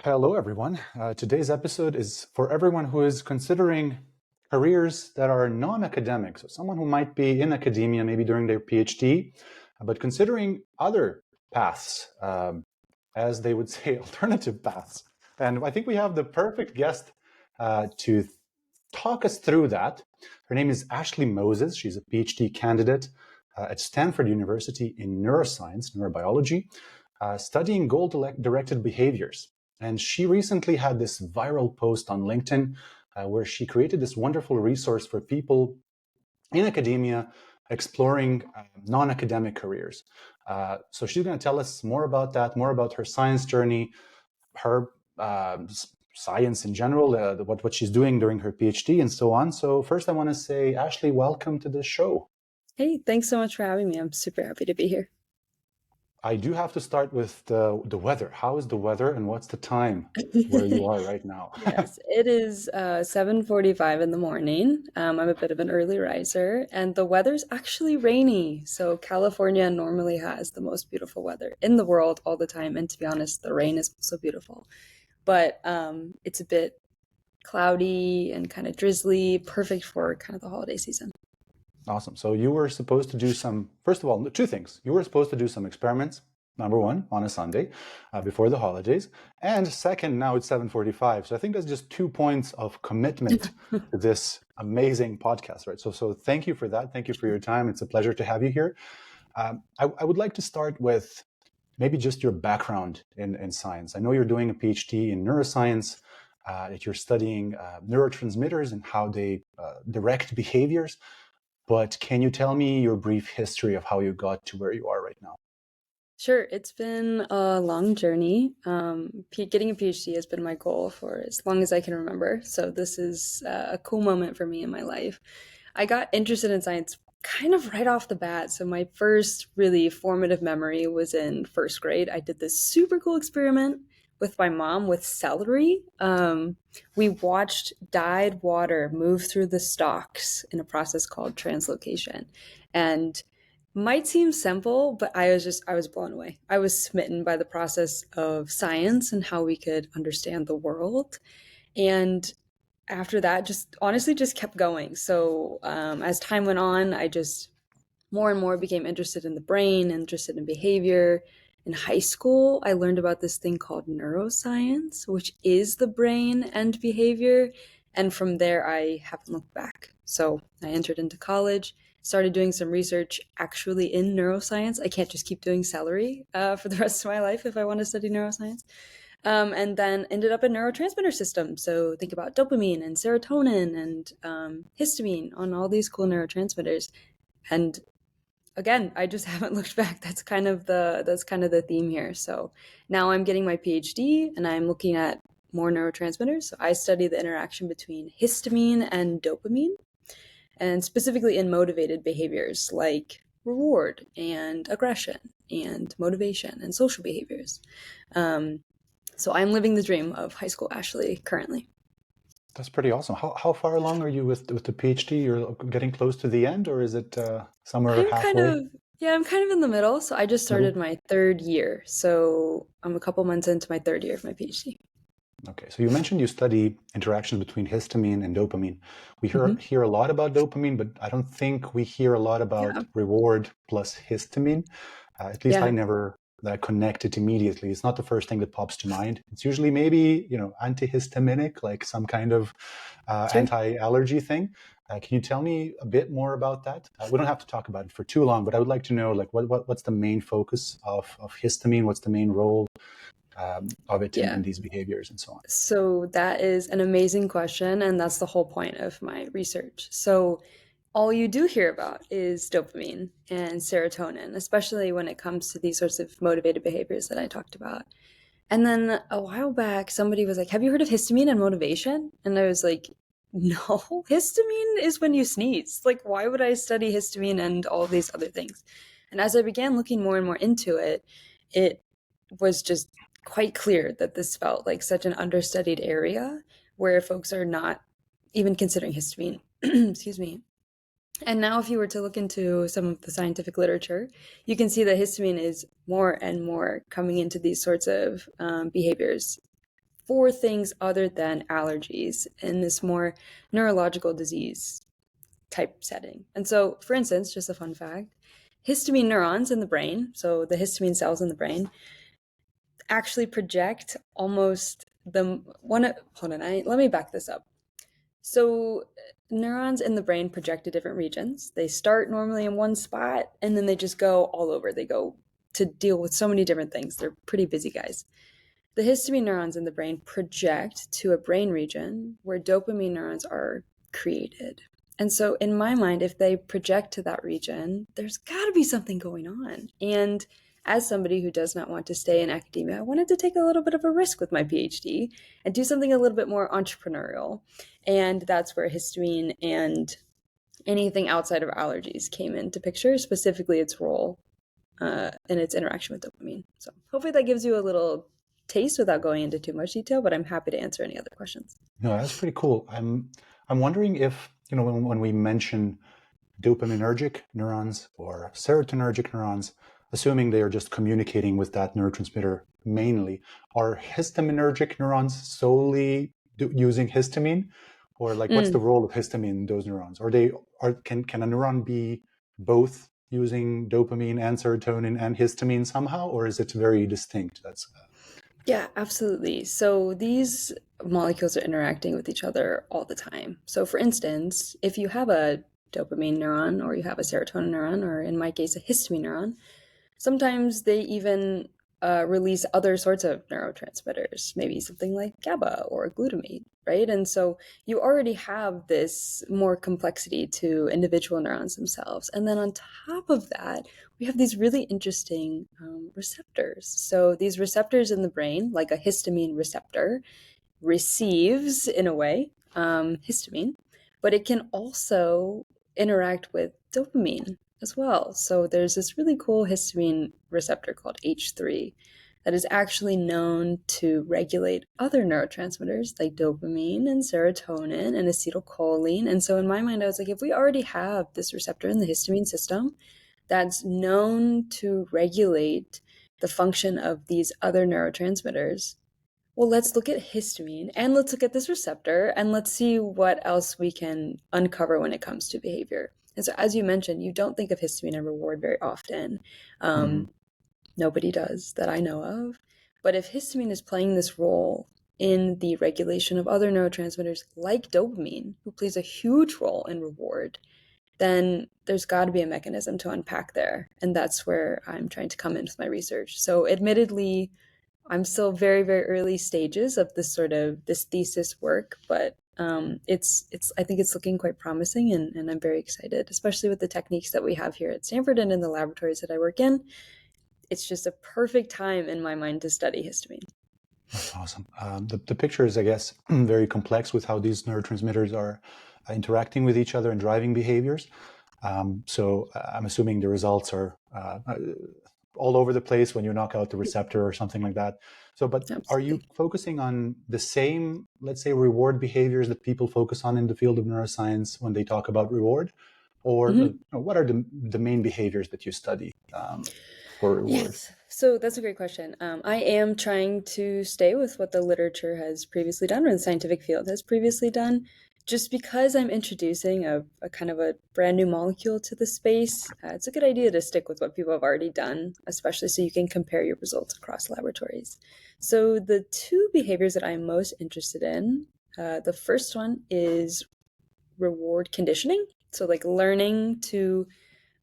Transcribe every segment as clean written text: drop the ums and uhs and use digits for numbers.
Hello, everyone. Today's episode is for everyone who is considering careers that are non-academic. So someone who might be in academia, maybe doing their PhD, but considering other paths, as they would say, alternative paths. And I think we have the perfect guest to talk us through that. Her name is Ashley Moses. She's a PhD candidate at Stanford University in neuroscience, neurobiology, studying goal-directed behaviors. And she recently had this viral post on LinkedIn where she created this wonderful resource for people in academia exploring non-academic careers. So she's going to tell us more about that, more about her science journey, her science in general, what she's doing during her PhD and so on. So first I want to say, Ashley, welcome to the show. Hey, thanks so much for having me. I'm super happy to be here. I do have to start with the weather. How is the weather and what's the time where you are right now? Yes, it is 7:45 in the morning. I'm a bit of an early riser, and the weather's actually rainy. So California normally has the most beautiful weather in the world all the time. And to be honest, the rain is also beautiful. But it's a bit cloudy and kind of drizzly, perfect for kind of the holiday season. Awesome. So you were supposed to do first of all, two things. You were supposed to do some experiments, number one, on a Sunday before the holidays. And second, now it's 7:45. So I think that's just 2 points of commitment to this amazing podcast, right? So thank you for that. Thank you for your time. It's a pleasure to have you here. I would like to start with maybe just your background in science. I know you're doing a PhD in neuroscience, that you're studying neurotransmitters and how they direct behaviors. But can you tell me your brief history of how you got to where you are right now? Sure, it's been a long journey. Getting a PhD has been my goal for as long as I can remember. So this is a cool moment for me in my life. I got interested in science kind of right off the bat. So my first really formative memory was in first grade. I did this super cool experiment with my mom with celery. We watched dyed water move through the stalks in a process called translocation. And might seem simple, but I was blown away. I was smitten by the process of science and how we could understand the world. And after that, just honestly just kept going. So as time went on, I just more and more became interested in the brain, interested in behavior. In high school, I learned about this thing called neuroscience, which is the brain and behavior. And from there, I haven't looked back. So I entered into college, started doing some research actually in neuroscience. I can't just keep doing celery for the rest of my life if I want to study neuroscience. And then ended up in neurotransmitter systems. So think about dopamine and serotonin and histamine on all these cool neurotransmitters. And again, I just haven't looked back. That's kind of the theme here. So now I'm getting my PhD and I'm looking at more neurotransmitters. So I study the interaction between histamine and dopamine, and specifically in motivated behaviors like reward and aggression and motivation and social behaviors. So I'm living the dream of high school Ashley currently. That's pretty awesome. How far along are you with the PhD? You're getting close to the end, or is it somewhere I'm kind halfway? of Yeah, I'm kind of in the middle. So I just started Middle? my third year. So I'm a couple months into my third year of my PhD. Okay. So you mentioned you study interactions between histamine and dopamine. We Hmm. hear a lot about dopamine, but I don't think we hear a lot about Yeah. reward plus histamine. At least I Yeah. never connect it immediately. It's not the first thing that pops to mind. It's usually maybe, antihistaminic, like some kind of Sure. anti-allergy thing. Can you tell me a bit more about that? We don't have to talk about it for too long, but I would like to know, like, what's the main focus of histamine? What's the main role of it in Yeah. these behaviors and so on? So that is an amazing question, and that's the whole point of my research. So all you do hear about is dopamine and serotonin, especially when it comes to these sorts of motivated behaviors that I talked about. And then a while back, somebody was like, "Have you heard of histamine and motivation?" And I was like, "No, histamine is when you sneeze. Like, why would I study histamine and all these other things?" And as I began looking more and more into it, it was just quite clear that this felt like such an understudied area where folks are not even considering histamine. Excuse me. And now, if you were to look into some of the scientific literature, you can see that histamine is more and more coming into these sorts of behaviors for things other than allergies in this more neurological disease type setting. And so, for instance, just a fun fact, histamine neurons in the brain, so the histamine cells in the brain, actually project almost the one. Hold on, let me back this up. So neurons in the brain project to different regions. They start normally in one spot and then they just go all over. They go to deal with so many different things. They're pretty busy guys. The histamine neurons in the brain project to a brain region where dopamine neurons are created. And so in my mind, if they project to that region, there's got to be something going on. And as somebody who does not want to stay in academia, I wanted to take a little bit of a risk with my PhD and do something a little bit more entrepreneurial. And that's where histamine and anything outside of allergies came into picture, specifically its role and its interaction with dopamine. So hopefully that gives you a little taste without going into too much detail, but I'm happy to answer any other questions. No, that's pretty cool. I'm wondering if, when we mention dopaminergic neurons or serotonergic neurons, assuming they are just communicating with that neurotransmitter mainly, are histaminergic neurons solely using histamine? Or like, what's the role of histamine in those neurons? Can a neuron be both using dopamine and serotonin and histamine somehow, or is it very distinct? Yeah, absolutely. So these molecules are interacting with each other all the time. So for instance, if you have a dopamine neuron or you have a serotonin neuron, or in my case, a histamine neuron, sometimes they even release other sorts of neurotransmitters, maybe something like GABA or glutamate, right? And so you already have this more complexity to individual neurons themselves. And then on top of that, we have these really interesting receptors. So these receptors in the brain, like a histamine receptor, receives, in a way, histamine, but it can also interact with dopamine as well. So there's this really cool histamine receptor called H3 that is actually known to regulate other neurotransmitters like dopamine and serotonin and acetylcholine. And so in my mind, I was like, if we already have this receptor in the histamine system that's known to regulate the function of these other neurotransmitters, well, let's look at histamine and let's look at this receptor and let's see what else we can uncover when it comes to behavior. And so, as you mentioned, you don't think of histamine and reward very often. Nobody does that I know of. But if histamine is playing this role in the regulation of other neurotransmitters like dopamine, who plays a huge role in reward, then there's got to be a mechanism to unpack there. And that's where I'm trying to come in with my research. So, admittedly, I'm still very, very early stages of this thesis work, but I think it's looking quite promising, and I'm very excited, especially with the techniques that we have here at Stanford and in the laboratories that I work in. It's just a perfect time in my mind to study histamine. That's awesome. The picture is, I guess, very complex with how these neurotransmitters are interacting with each other and driving behaviors. So I'm assuming the results are all over the place when you knock out the receptor or something like that. So, but Absolutely. Are you focusing on the same, let's say, reward behaviors that people focus on in the field of neuroscience when they talk about reward? Or what are the main behaviors that you study for reward? Yes. So that's a great question. I am trying to stay with what the literature has previously done, or the scientific field has previously done. Just because I'm introducing a kind of a brand new molecule to the space, it's a good idea to stick with what people have already done, especially so you can compare your results across laboratories. So the two behaviors that I'm most interested in, the first one is reward conditioning. So like learning to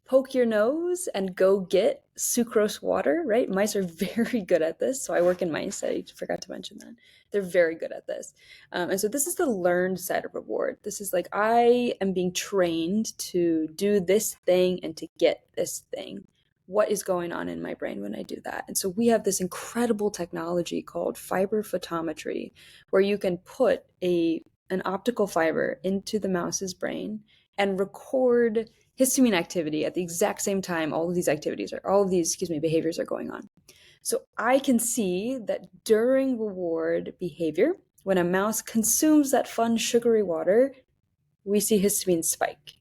poke your nose and go get sucrose water, right? Mice are very good at this. So I work in mice. I forgot to mention that. They're very good at this. And so this is the learned side of reward. This is like, I am being trained to do this thing and to get this thing. What is going on in my brain when I do that? And so we have this incredible technology called fiber photometry, where you can put an optical fiber into the mouse's brain and record histamine activity at the exact same time all of these behaviors are going on. So I can see that during reward behavior, when a mouse consumes that fun sugary water, we see histamine spike.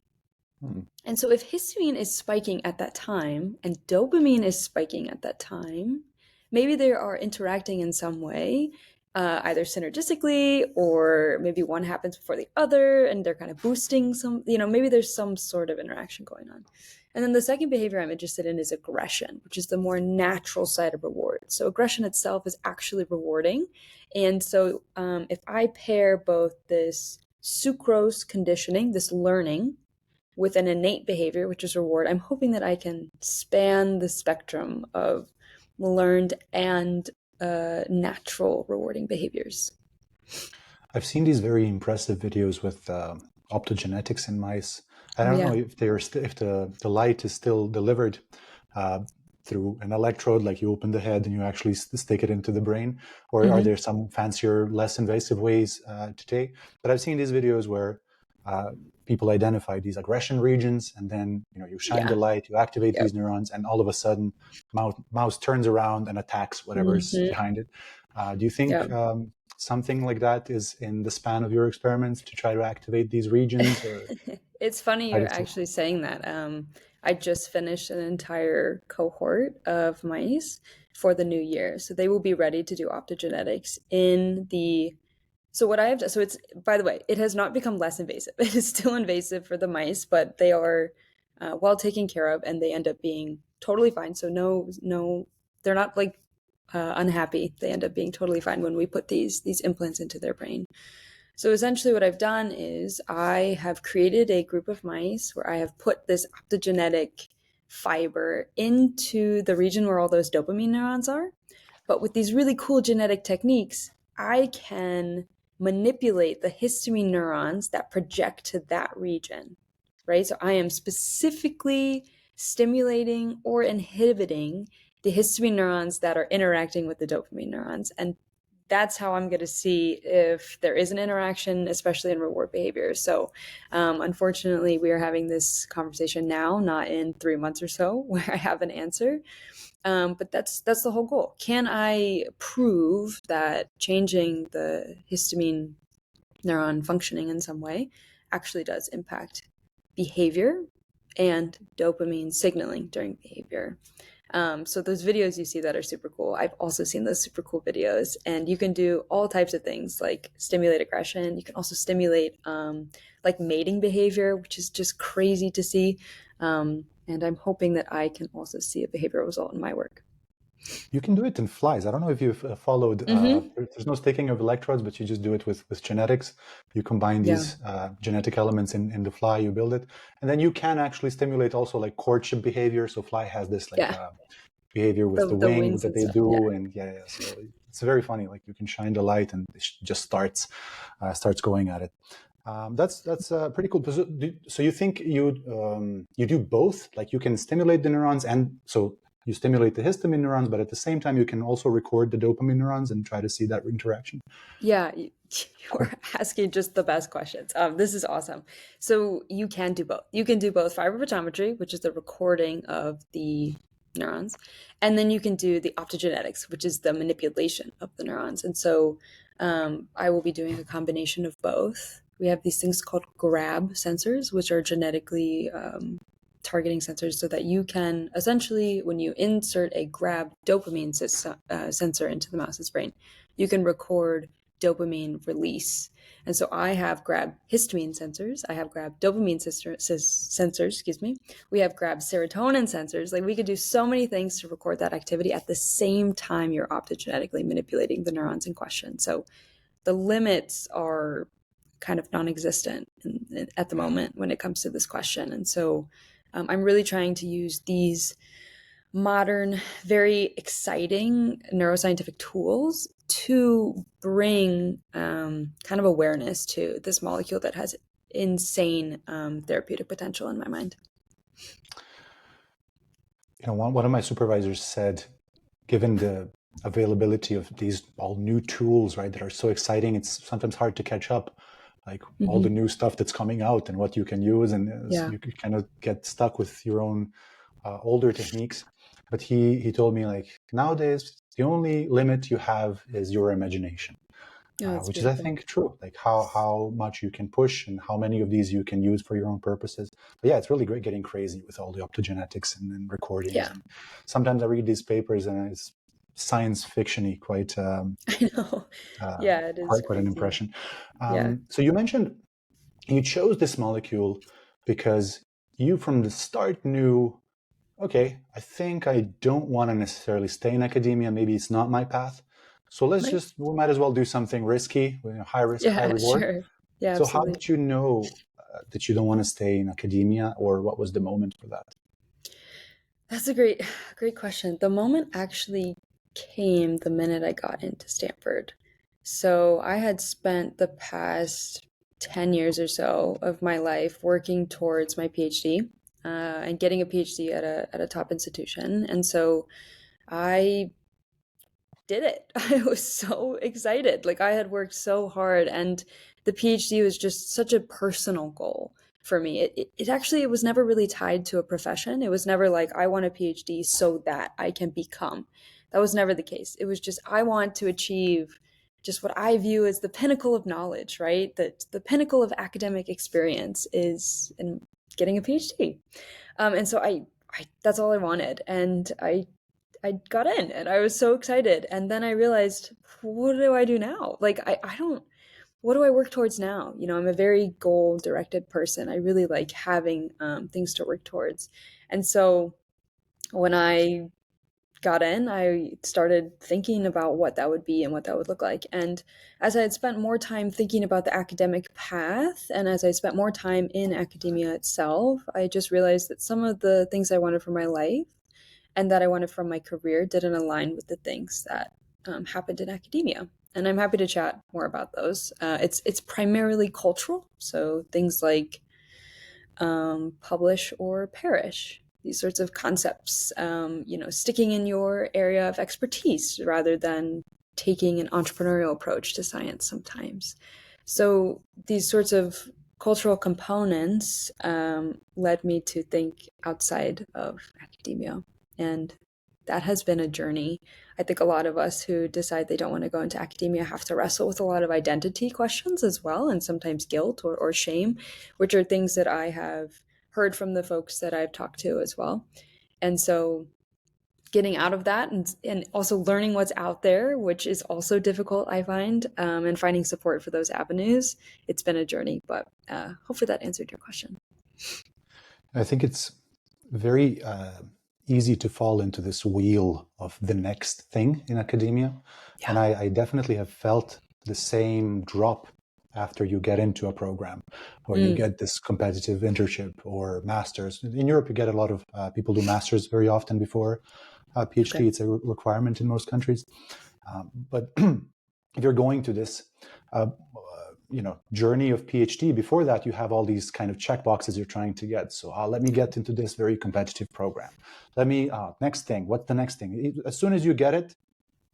And so if histamine is spiking at that time and dopamine is spiking at that time, maybe they are interacting in some way. either synergistically or maybe one happens before the other and they're kind of boosting some, maybe there's some sort of interaction going on. And then the second behavior I'm interested in is aggression, which is the more natural side of reward. So aggression itself is actually rewarding. And so if I pair both this sucrose conditioning, this learning, with an innate behavior, which is reward, I'm hoping that I can span the spectrum of learned and natural rewarding behaviors. I've seen these very impressive videos with optogenetics in mice. I Oh don't know yeah, if if the light is still delivered uh, through an electrode, like you open the head and you actually stick it into the brain, or are hmm there some fancier, less invasive ways today? But I've seen these videos where uh, people identify these aggression regions, and then you shine the yeah, light, you activate yep, these neurons, and all of a sudden, mouse turns around and attacks whatever's hmm behind it. Do you think yep. something like that is in the span of your experiments to try to activate these regions, or It's funny how you're does it? actually saying that. I just finished an entire cohort of mice for the new year, so they will be ready to do optogenetics in the. So what I have, so it's, by the way, it has not become less invasive. It is still invasive for the mice, but they are well taken care of, and they end up being totally fine. So no, they're not like unhappy. They end up being totally fine when we put these implants into their brain. So essentially, what I've done is I have created a group of mice where I have put this optogenetic fiber into the region where all those dopamine neurons are. But with these really cool genetic techniques, I can manipulate the histamine neurons that project to that region, right? So I am specifically stimulating or inhibiting the histamine neurons that are interacting with the dopamine neurons. And that's how I'm going to see if there is an interaction, especially in reward behavior. So, unfortunately, we are having this conversation now, not in 3 months or so, where I have an answer. But that's the whole goal. Can I prove that changing the histamine neuron functioning in some way actually does impact behavior and dopamine signaling during behavior? So those videos you see that are super cool, I've also seen those super cool videos, and you can do all types of things like stimulate aggression. You can also stimulate like mating behavior, which is just crazy to see. And I'm hoping that I can also see a behavioral result in my work. You can do it in flies. I don't know if you've followed. Mm-hmm. There's no sticking of electrodes, but you just do it with genetics. You combine Yeah. these genetic elements in the fly, you build it, and then you can actually stimulate also like courtship behavior. So fly has this like Yeah. behavior with the The wing wings that and they stuff. Yeah. do, and yeah, yeah. So it's very funny. Like you can shine the light, and it just starts going at it. That's pretty cool. So you think you do both? Like you can stimulate the neurons, and so you stimulate the histamine neurons, but at the same time you can also record the dopamine neurons and try to see that interaction. Yeah, you're Cool. asking just the best questions. This is awesome. So you can do both. You can do both fibrophotometry, which is the recording of the neurons, and then you can do the optogenetics, which is the manipulation of the neurons. And so I will be doing a combination of both. We have these things called grab sensors, which are genetically targeting sensors so that you can essentially, when you insert a grab dopamine sensor into the mouse's brain, you can record dopamine release. And so I have grab histamine sensors, I have grab dopamine sensors, excuse me. We have grab serotonin sensors. Like we could do so many things to record that activity at the same time you're optogenetically manipulating the neurons in question. So the limits are kind of non-existent at the moment when it comes to this question. And so I'm really trying to use these modern, very exciting neuroscientific tools to bring kind of awareness to this molecule that has insane therapeutic potential in my mind. One of my supervisors said, given the availability of these all new tools, right, that are so exciting, it's sometimes hard to catch up. Like all Mm-hmm. the new stuff that's coming out and what you can use, and Yeah. you could kind of get stuck with your own older techniques. But he told me like nowadays the only limit you have is your imagination, Oh, that's which is I beautiful. think true. Like how much you can push and how many of these you can use for your own purposes. But yeah, it's really great getting crazy with all the optogenetics and recordings. Yeah. And sometimes I read these papers and it's science fiction-y, quite I know. Yeah, it is quite an crazy. impression. Yeah. So you mentioned you chose this molecule because you from the start knew, okay, I think I don't want to necessarily stay in academia. Maybe it's not my path. So Right. we might as well do something risky, high risk, high Yeah, reward. sure. Yeah, So how absolutely. did you know that you don't want to stay in academia, or what was the moment for that? That's a great question. The moment actually came the minute I got into Stanford. So I had spent the past 10 years or so of my life working towards my PhD, and getting a PhD at a top institution. And so I did it. I was so excited. Like I had worked so hard, and the PhD was just such a personal goal for me. It actually it was never really tied to a profession. It was never like I want a PhD so that I can become. That was never the case. It was just I want to achieve just what I view as the pinnacle of knowledge, right? That the pinnacle of academic experience is in getting a PhD. And so I that's all I wanted, and I got in and I was so excited. And then I realized, what do I do now? Like, I don't, what do I work towards now? You know, I'm a very goal directed person. I really like having things to work towards. And so when I got in, I started thinking about what that would be and what that would look like. And as I had spent more time thinking about the academic path, and as I spent more time in academia itself, I just realized that some of the things I wanted for my life and that I wanted from my career didn't align with the things that happened in academia. And I'm happy to chat more about those. It's primarily cultural, so things like publish or perish. These sorts of concepts, sticking in your area of expertise rather than taking an entrepreneurial approach to science sometimes. So these sorts of cultural components led me to think outside of academia. And that has been a journey. I think a lot of us who decide they don't want to go into academia have to wrestle with a lot of identity questions as well, and sometimes guilt or shame, which are things that I have heard from the folks that I've talked to as well. And so getting out of that and also learning what's out there, which is also difficult, I find, and finding support for those avenues. It's been a journey, but hopefully that answered your question. I think it's very easy to fall into this wheel of the next thing in academia. Yeah. And I definitely have felt the same drop after you get into a program or you get this competitive internship or master's. In Europe, you get a lot of people do masters very often before PhD. Okay. It's a requirement in most countries. But if you're going to this journey of PhD, before that you have all these kind of check boxes you're trying to get. So let me get into this very competitive program. Let me next thing. What's the next thing? As soon as you get it,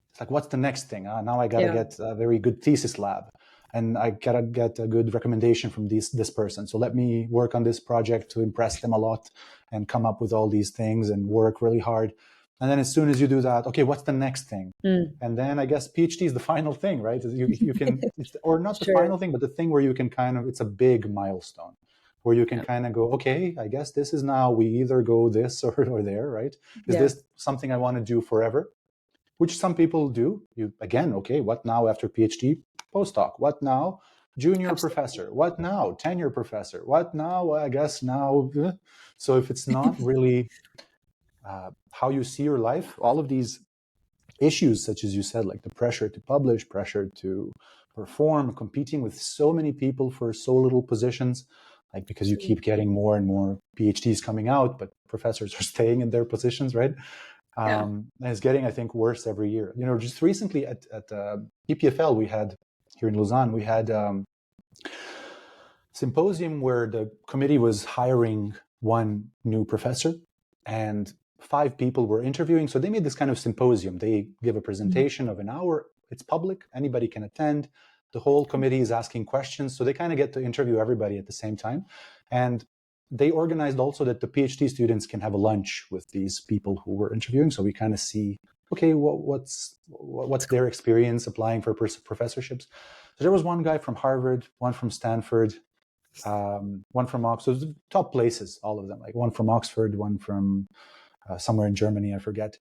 it's like, what's the next thing? Now I gotta get a very good thesis lab, and I gotta get a good recommendation from this person. So let me work on this project to impress them a lot and come up with all these things and work really hard. And then as soon as you do that, okay, what's the next thing? And then I guess PhD is the final thing, right? You can, or not the Sure. final thing, but the thing where you can kind of, it's a big milestone where you can Yeah. kind of go, okay, I guess this is now, we either go this or there, right? Is Yeah. this something I want to do forever? Which some people do. You again, okay, what now after PhD? Postdoc. What now? Junior Absolutely. professor. What now? Tenure professor. What now? Well, I guess now. So if it's not really how you see your life, all of these issues, such as you said, like the pressure to publish, pressure to perform, competing with so many people for so little positions, like because you keep getting more and more PhDs coming out, but professors are staying in their positions, right? Yeah. And it's getting, I think, worse every year. Just recently at EPFL, we had here in Lausanne, we had symposium where the committee was hiring one new professor and 5 people were interviewing. So they made this kind of symposium. They give a presentation of an hour. It's public. Anybody can attend. The whole committee is asking questions. So they kind of get to interview everybody at the same time. And they organized also that the PhD students can have a lunch with these people who were interviewing. So we kind of see, okay, what's their experience applying for professorships. So there was one guy from Harvard, one from Stanford, one from Oxford, top places, all of them, like one from Oxford, one from somewhere in Germany, I forget.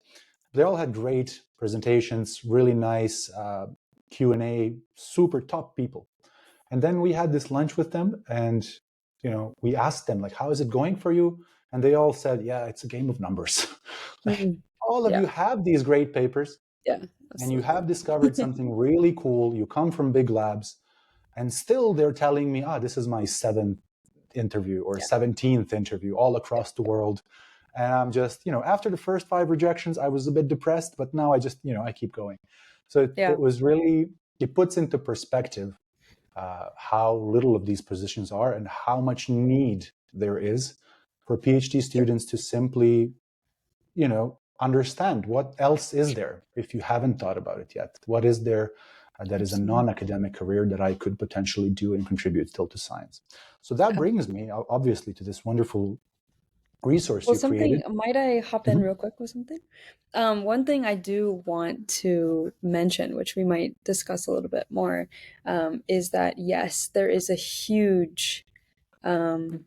They all had great presentations, really nice Q&A, super top people. And then we had this lunch with them, and we asked them, like, how is it going for you? And they all said, yeah, it's a game of numbers. Like, Mhm. all of Yeah, you have these great papers, yeah, and you absolutely. have discovered something really cool. You come from big labs, and still they're telling me, this is my seventh interview or Yeah, 17th interview all yeah, across the world. And I'm just, after the first 5 rejections, I was a bit depressed, but now I just, I keep going. So yeah, it was really, it puts into perspective how little of these positions are and how much need there is for PhD sure, students to simply, understand what else is there if you haven't thought about it yet. What is there that is a absolutely. non-academic career that I could potentially do and contribute still to science? So that Yeah. brings me obviously to this wonderful resource Well, you created. might I hop in Mhm. real quick with something? One thing I do want to mention, which we might discuss a little bit more, is that yes, there is a huge um,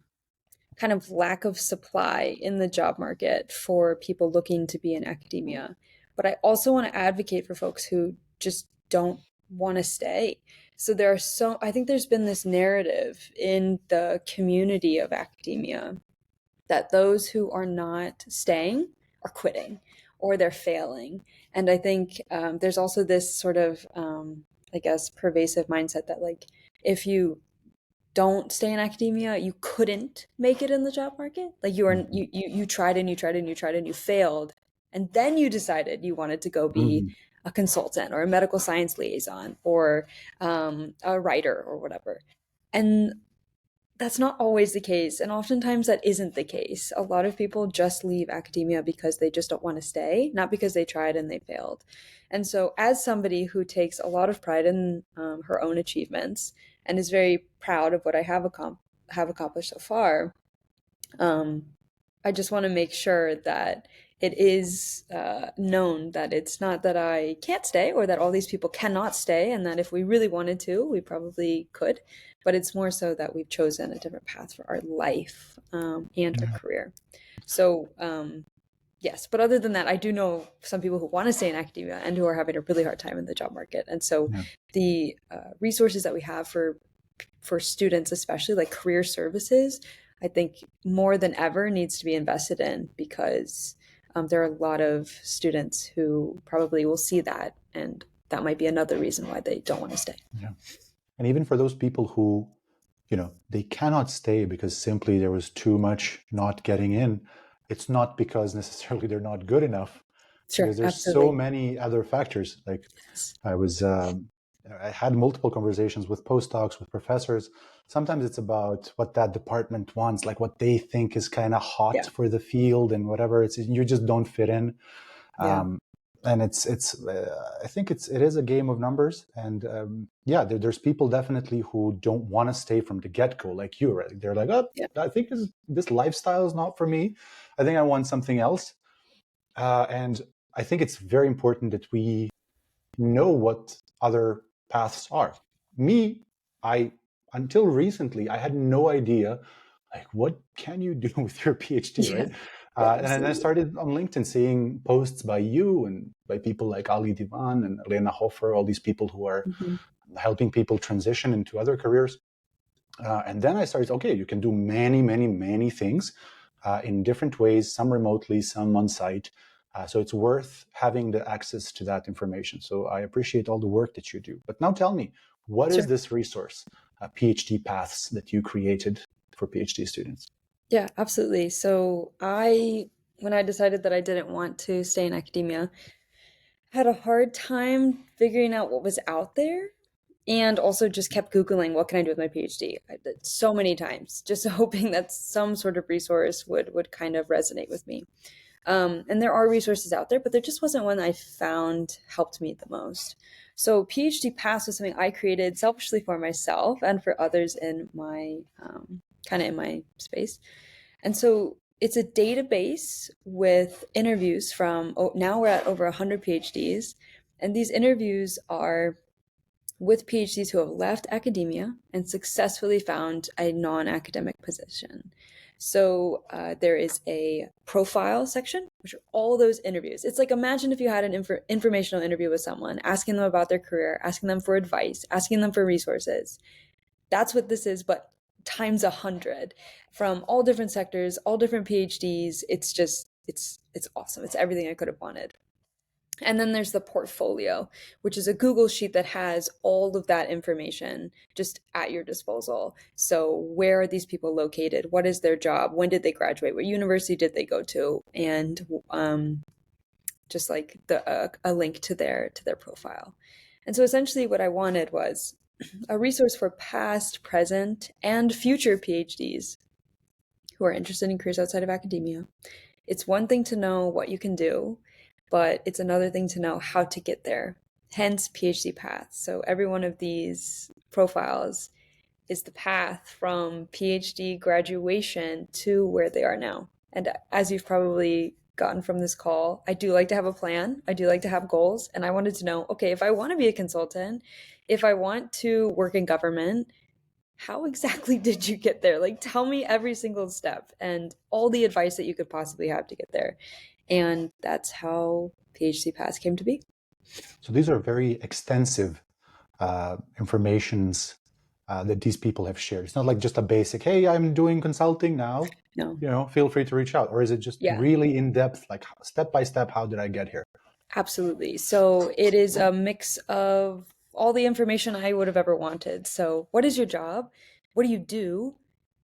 kind of lack of supply in the job market for people looking to be in academia. But I also want to advocate for folks who just don't want to stay. So I think there's been this narrative in the community of academia that those who are not staying are quitting or they're failing. And I think there's also this sort of, I guess, pervasive mindset that, like, if you don't stay in academia, you couldn't make it in the job market. Like Mhm. you tried and you tried and you tried and you failed, and then you decided you wanted to go be Mhm. a consultant or a medical science liaison or a writer or whatever. And that's not always the case, and oftentimes that isn't the case. A lot of people just leave academia because they just don't want to stay, not because they tried and they failed. And so, as somebody who takes a lot of pride in her own achievements and is very proud of what I have accomplished so far, um, I just want to make sure that it is known that it's not that I can't stay or that all these people cannot stay, and that if we really wanted to, we probably could. But it's more so that we've chosen a different path for our life and our Yeah. career. So, yes, but other than that, I do know some people who want to stay in academia and who are having a really hard time in the job market. And so, Yeah. the resources that we have for students, especially like career services, I think more than ever needs to be invested in because there are a lot of students who probably will see that, and that might be another reason why they don't want to stay. Yeah. And even for those people who, they cannot stay because simply there was too much not getting in, it's not because necessarily they're not good enough, Sure, because there's so absolutely. many other factors. Like Yes. I was, I had multiple conversations with postdocs, with professors. Sometimes it's about what that department wants, like what they think is kind of hot Yeah, for the field and whatever. It's you just don't fit in. yeah, Um, and I think it is a game of numbers, and yeah, there's people definitely who don't want to stay from the get-go, like you, right? They're like, oh, yeah, I think this lifestyle is not for me. I think I want something else. And I think it's very important that we know what other paths are. Me, I until recently I had no idea, like, what can you do with your PhD, yeah, right? yeah, And then I absolutely. started on LinkedIn seeing posts by you and by people like Ali Divan and Lena Hofer, all these people who are Hmm. helping people transition into other careers. And then I started, okay, you can do many, many, many things in different ways, some remotely, some on site. So it's worth having the access to that information. So I appreciate all the work that you do. But now tell me, what is Sure. this resource, PhD paths, that you created for PhD students? Yeah, absolutely. When I decided that I didn't want to stay in academia, had a hard time figuring out what was out there, and also just kept Googling what can I do with my PhD. I did so many times, just hoping that some sort of resource would kind of resonate with me. And there are resources out there, but there just wasn't one I found helped me the most. So PhD Pass was something I created selfishly for myself and for others in my kind of in my space. And so it's a database with interviews from, oh, now we're at over 100 PhDs. And these interviews are with PhDs who have left academia and successfully found a non academic position. So there is a profile section, which are all those interviews. It's like, imagine if you had an informational interview with someone, asking them about their career, asking them for advice, asking them for resources. That's what this is, but times 100 from all different sectors, all different PhDs. It's just, it's awesome. It's everything I could have wanted. And then there's the portfolio, which is a Google sheet that has all of that information just at your disposal. So, where are these people located? What is their job? When did they graduate? What university did they go to? And just like a link to their profile. And so, essentially, what I wanted was a resource for past, present, and future PhDs who are interested in careers outside of academia. It's one thing to know what you can do, but it's another thing to know how to get there. Hence PhD paths. So every one of these profiles is the path from PhD graduation to where they are now. And as you've probably gotten from this call, I do like to have a plan. I do like to have goals. And I wanted to know, okay, if I want to be a consultant, if I want to work in government, how exactly did you get there? Like, tell me every single step and all the advice that you could possibly have to get there. And that's how PhD Paths came to be. So these are very extensive informations that these people have shared. It's not like just a basic, hey, I'm doing consulting now, No. feel free to reach out. Or is it just Yeah, really in depth, like step by step, how did I get here? absolutely. So it is a mix of all the information I would have ever wanted. So, what is your job? What do you do?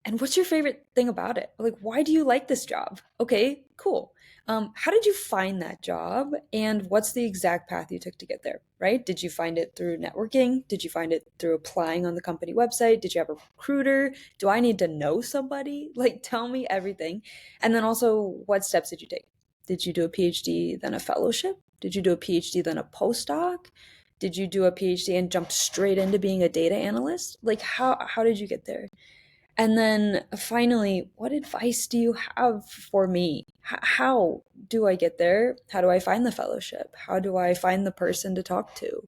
And what's your favorite thing about it? Like, why do you like this job? Okay, cool. How did you find that job? And what's the exact path you took to get there, right? Did you find it through networking? Did you find it through applying on the company website? Did you have a recruiter? Do I need to know somebody? Like, tell me everything. And then also, what steps did you take? Did you do a PhD, then a fellowship? Did you do a PhD, then a postdoc? Did you do a PhD and jump straight into being a data analyst? Like, how did you get there? And then finally, what advice do you have for me? How do I get there? How do I find the fellowship? How do I find the person to talk to?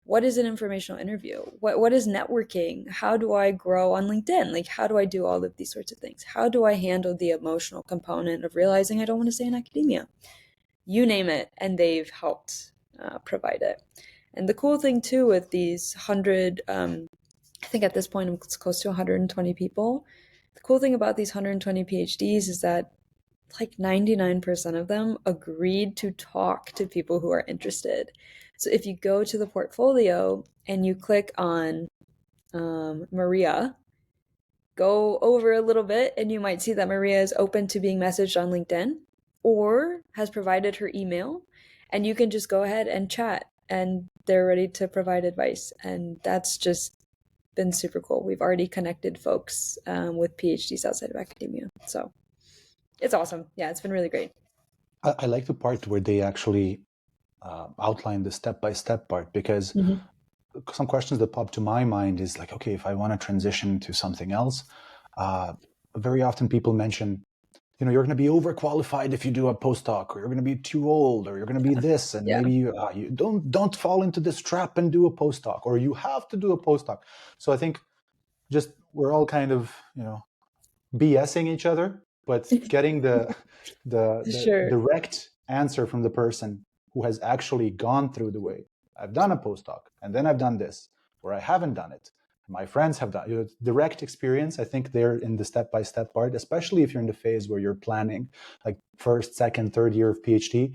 What is an informational interview? What is networking? How do I grow on LinkedIn? Like, how do I do all of these sorts of things? How do I handle the emotional component of realizing I don't want to stay in academia? You name it, and they've helped provide it. And the cool thing too with these 100, I think at this point it's close to 120 people. The cool thing about these 120 PhDs is that like 99% of them agreed to talk to people who are interested. So if you go to the portfolio and you click on Maria, go over a little bit and you might see that Maria is open to being messaged on LinkedIn or has provided her email, and you can just go ahead and chat and they're ready to provide advice. And that's just been super cool. We've already connected folks with PhDs outside of academia. So it's awesome. Yeah, it's been really great. I like the part where they actually outline the step-by-step part, because Mm-hmm. some questions that pop to my mind is like, okay, if I want to transition to something else, very often people mention, you're going to be overqualified if you do a postdoc, or you're going to be too old, or you're going to be this, and Yeah. maybe you don't fall into this trap and do a postdoc, or you have to do a postdoc. So I think just we're all kind of BSing each other, but getting the Sure. direct answer from the person who has actually gone through the way. I've done a postdoc, and then I've done this, or I haven't done it. My friends have done direct experience. I think they're in the step-by-step part, especially if you're in the phase where you're planning, like first, second, third year of PhD,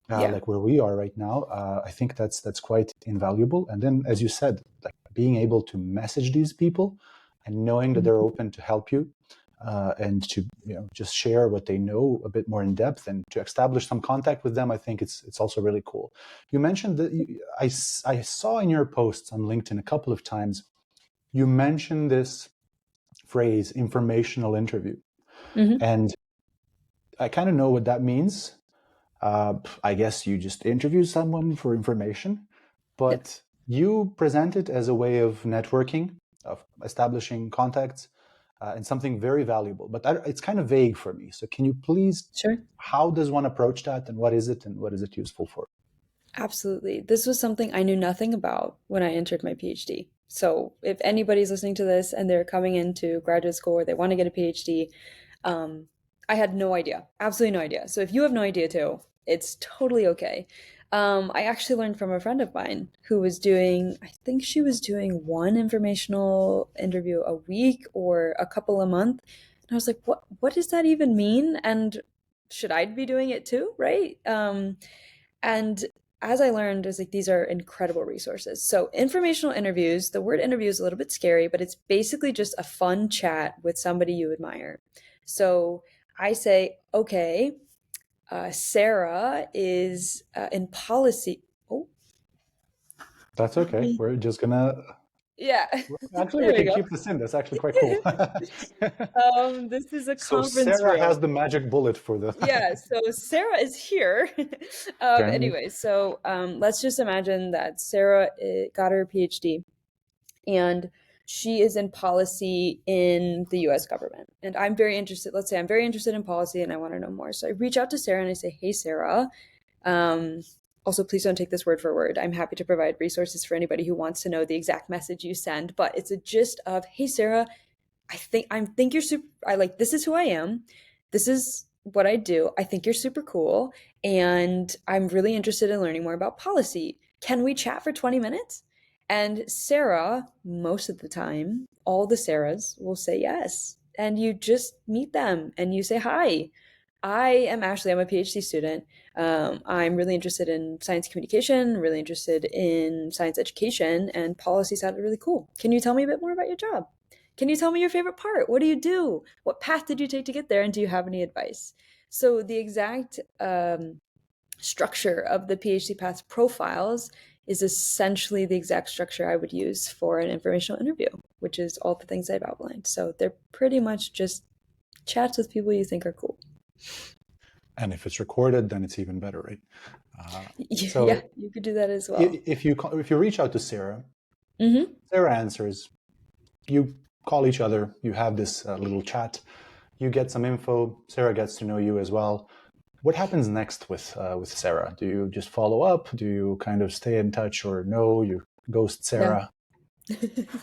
Yeah. Yeah. like where we are right now. I think that's quite invaluable. And then, as you said, like being able to message these people and knowing that they're open to help you, and to just share what they know a bit more in depth, and to establish some contact with them. I think it's also really cool. You mentioned that I saw in your posts on LinkedIn a couple of times, you mentioned this phrase, informational interview. Mm-hmm. And I kind of know what that means. I guess you just interview someone for information, Yeah. but you present it as a way of networking, of establishing contacts, and something very valuable. But it's kind of vague for me. So can you please, Sure. how does one approach that, and what is it useful for? Absolutely. This was something I knew nothing about when I entered my PhD. So if anybody's listening to this and they're coming into graduate school or they want to get a PhD, Um, I had no idea, absolutely no idea. So if you have no idea too, it's totally okay. I actually learned from a friend of mine who was doing, I think she was doing one informational interview a week or a couple a month. And I was like, what does that even mean? And should I be doing it too? Right? And as I learned, is like these are incredible resources. So informational interviews, the word interview is a little bit scary, but it's basically just a fun chat with somebody you admire. So I say, okay, Sarah is in policy. Oh, That's let okay. me. We're just gonna Yeah, actually we there we can go. keep this in. That's actually quite cool. This is a So conference Sarah has the room. magic bullet for the Yeah, so Sarah is here. okay. Anyway, so let's just imagine that Sarah got her PhD and she is in policy in the US government. And I'm very interested, let's say I'm very interested in policy and I want to know more. So I reach out to Sarah and I say, hey, Sarah, um, also, please don't take this word for word. I'm happy to provide resources for anybody who wants to know the exact message you send, but it's a gist of, hey, Sarah, I think you're super. I like this is who I am. This is what I do. I think you're super cool, and I'm really interested in learning more about policy. Can we chat for 20 minutes? And Sarah, most of the time, all the Sarahs will say yes. And you just meet them and you say hi. I am Ashley. I'm a PhD student. I'm really interested in science communication, really interested in science education, and policy sounded really cool. Can you tell me a bit more about your job? Can you tell me your favorite part? What do you do? What path did you take to get there? And do you have any advice? So, the exact structure of the PhD path profiles is essentially the exact structure I would use for an informational interview, which is all the things I've outlined. So, they're pretty much just chats with people you think are cool. And if it's recorded, then it's even better, right? Yeah, So you could do that as well. if you reach out to Sarah, Mm-hmm. Sarah answers. You call each other. You have this little chat. You get some info. Sarah gets to know you as well. What happens next with Sarah? Do you just follow up? Do you kind of stay in touch, or no? You ghost No, Sarah.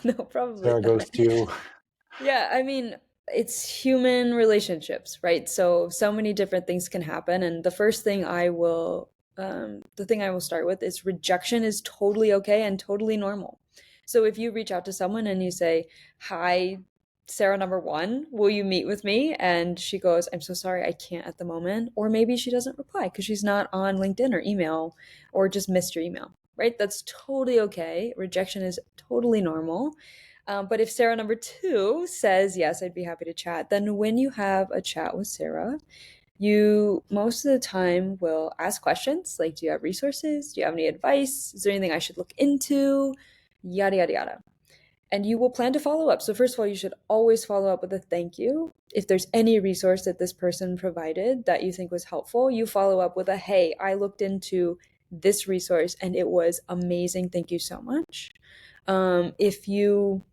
no, probably Sarah not. ghosts you. Yeah, I mean, it's human relationships, right? So many different things can happen. And the thing I will start with is rejection is totally okay and totally normal. So if you reach out to someone and you say, hi, Sarah number one, will you meet with me? And she goes, I'm so sorry, I can't at the moment. Or maybe she doesn't reply because she's not on LinkedIn or email or just missed your email, right? That's totally okay. Rejection is totally normal. But if Sarah number two says, yes, I'd be happy to chat, then when you have a chat with Sarah, you most of the time will ask questions like, do you have resources? Do you have any advice? Is there anything I should look into? Yada, yada, yada. And you will plan to follow up. So, first of all, you should always follow up with a thank you. If there's any resource that this person provided that you think was helpful, you follow up with a, hey, I looked into this resource and it was amazing. Thank you so much. If you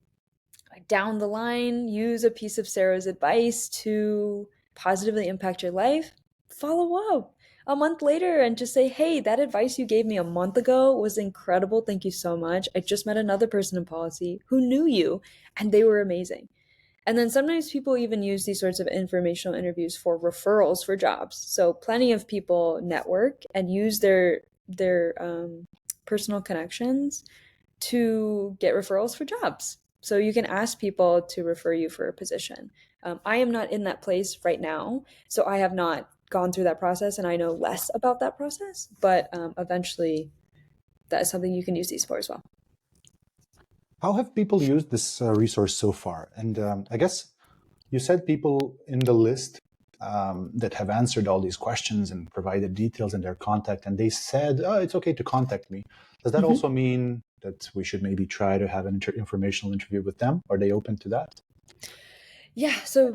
down the line use a piece of Sarah's advice to positively impact your life, follow up a month later and just say, hey, that advice you gave me a month ago was incredible. Thank you so much. I just met another person in policy who knew you and they were amazing. And then sometimes people even use these sorts of informational interviews for referrals for jobs. So plenty of people network and use their personal connections to get referrals for jobs. So you can ask people to refer you for a position. I am not in that place right now, so I have not gone through that process and I know less about that process, but eventually that is something you can use these for as well. How have people used this resource so far? And I guess you said people in the list that have answered all these questions and provided details in their contact, and they said, oh, it's okay to contact me. Does that Mm-hmm. also mean that we should maybe try to have an informational interview with them? Are they open to that? Yeah, so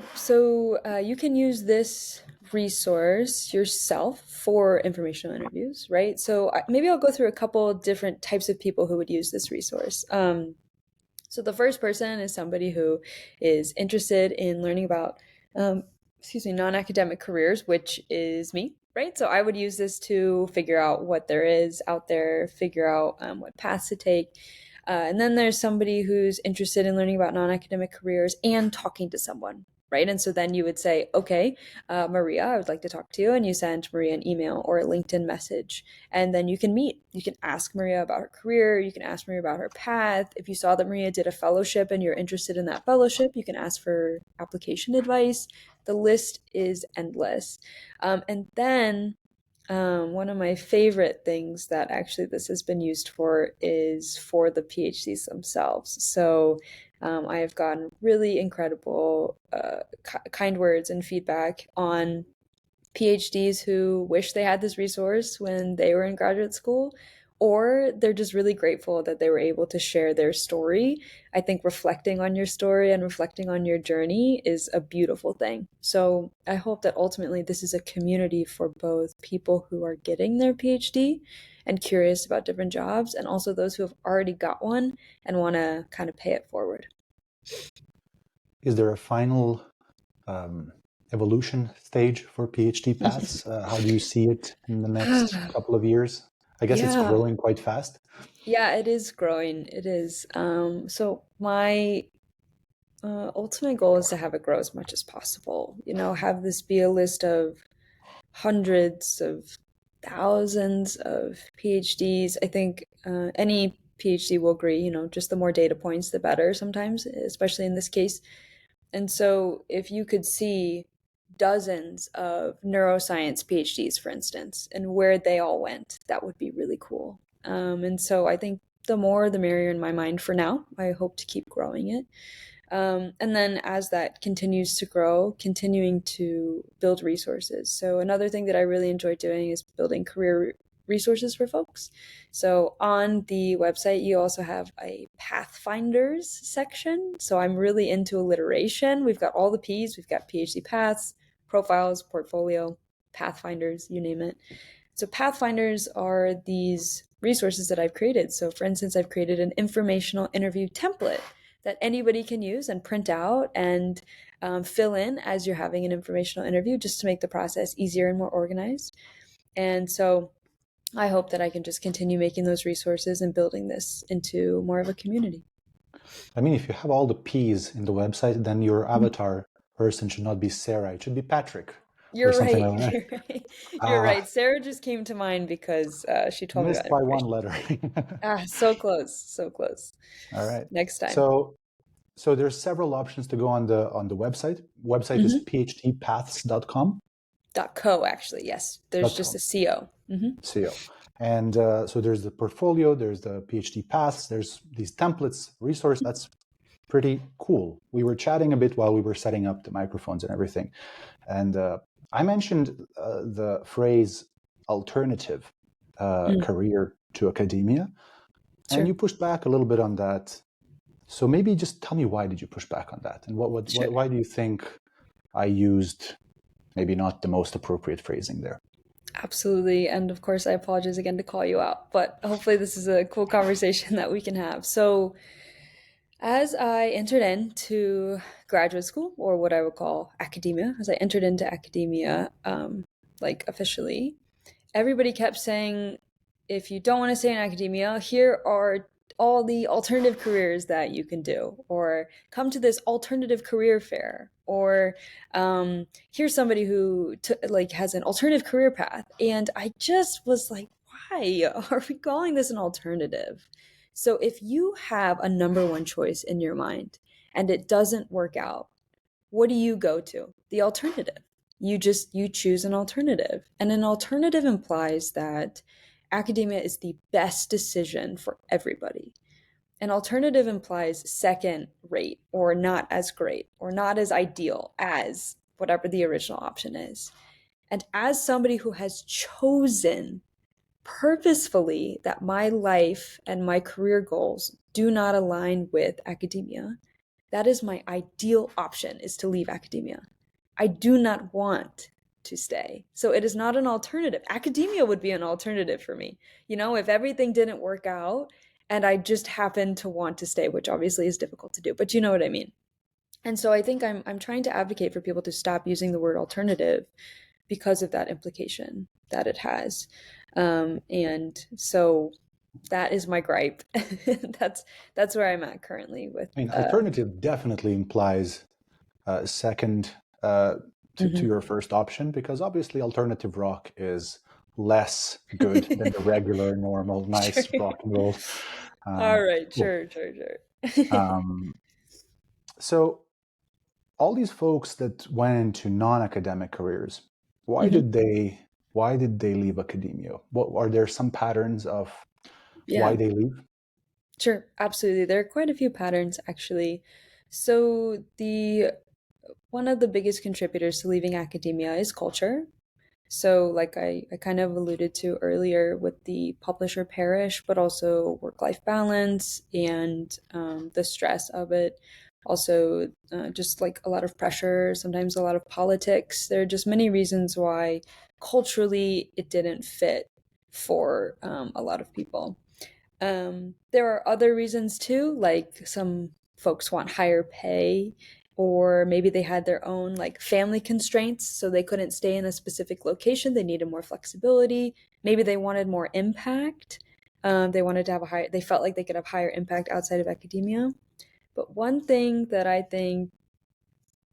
you can use this resource yourself for informational interviews, right? So maybe I'll go through a couple different types of people who would use this resource. So the first person is somebody who is interested in learning about, non-academic careers, which is me, right? So I would use this to figure out what there is out there, figure out what paths to take. And then there's somebody who's interested in learning about non-academic careers and talking to someone, right? And so then you would say, okay, Maria, I would like to talk to you. And you send Maria an email or a LinkedIn message. And then you can meet. You can ask Maria about her career. You can ask Maria about her path. If you saw that Maria did a fellowship and you're interested in that fellowship, you can ask for application advice. The list is endless. And then one of my favorite things that actually this has been used for is for the PhDs themselves. So I have gotten really incredible kind words and feedback on PhDs who wish they had this resource when they were in graduate school, or they're just really grateful that they were able to share their story. I think reflecting on your story and reflecting on your journey is a beautiful thing. So I hope that ultimately this is a community for both people who are getting their PhD and curious about different jobs, and also those who have already got one and want to kind of pay it forward. Is there a final evolution stage for PhD paths? How do you see it in the next couple of years? I guess it's Yeah. growing quite fast. Yeah, it is growing. It is. So my ultimate goal is to have it grow as much as possible. Have this be a list of hundreds of thousands of PhDs. I think any PhD will agree, just the more data points, the better sometimes, especially in this case. And so if you could see dozens of neuroscience PhDs, for instance, and where they all went, that would be really cool. And so I think the more the merrier in my mind for now. I hope to keep growing it. And then as that continues to grow, continuing to build resources. So another thing that I really enjoy doing is building career resources for folks. So on the website, you also have a Pathfinders section. So I'm really into alliteration. We've got all the P's. We've got PhD paths, profiles, portfolio, Pathfinders, you name it. So Pathfinders are these resources that I've created. So for instance, I've created an informational interview template that anybody can use and print out and fill in as you're having an informational interview, just to make the process easier and more organized. And so I hope that I can just continue making those resources and building this into more of a community. I mean, if you have all the P's in the website, then your avatar person should not be Sarah. It should be Patrick or You're something right. like that. You're right. You're right. Sarah just came to mind because she told me Missed about by one information. letter. So close. So close. All right. Next time. So there's several options to go on the website. Website is Mm-hmm. phdpaths.com. .co, actually. Yes. There's just .com. a CO. Mm-hmm. CO. And so there's the portfolio, there's the PhD paths, there's these templates, resource. That's pretty cool. We were chatting a bit while we were setting up the microphones and everything. And I mentioned the phrase alternative career to academia. And Sure. you pushed back a little bit on that. So maybe just tell me, why did you push back on that? And Sure. why do you think I used maybe not the most appropriate phrasing there? Absolutely. And of course, I apologize again to call you out, but hopefully, this is a cool conversation that we can have. So, as I entered into graduate school, or what I would call academia, as I entered into academia, like officially, everybody kept saying, if you don't want to stay in academia, here are all the alternative careers that you can do, or come to this alternative career fair, or here's somebody who like has an alternative career path. And I just was like, why are we calling this an alternative? So if you have a number one choice in your mind and it doesn't work out, what do you go to? The alternative. You choose an alternative. And an alternative implies that academia is the best decision for everybody. An alternative implies second rate, or not as great, or not as ideal as whatever the original option is. And as somebody who has chosen purposefully that my life and my career goals do not align with academia, that is my ideal option, is to leave academia. I do not want to stay. So it is not an alternative. Academia would be an alternative for me. If everything didn't work out and I just happened to want to stay, which obviously is difficult to do, but you know what I mean. And so I think I'm trying to advocate for people to stop using the word alternative because of that implication that it has. And so that is my gripe. that's where I'm at currently with I mean, alternative definitely implies second to Hmm. your first option, because obviously alternative rock is less good than the regular, normal, nice Sure. rock and roll. All right, Cool. sure, sure, sure. Um, so all these folks that went into non-academic careers, why Hmm. did they why did they leave academia? What are there some patterns of why Yeah, they leave? sure, absolutely. There are quite a few patterns actually. So the one of the biggest contributors to leaving academia is culture. So, like I kind of alluded to earlier with the publisher perish, but also work life balance and the stress of it. Also, just like a lot of pressure, sometimes a lot of politics. There are just many reasons why culturally it didn't fit for a lot of people. There are other reasons too, like some folks want higher pay, or maybe they had their own like family constraints, so they couldn't stay in a specific location. They needed more flexibility. Maybe they wanted more impact. They wanted to have a higher, they felt like they could have higher impact outside of academia. But one thing that I think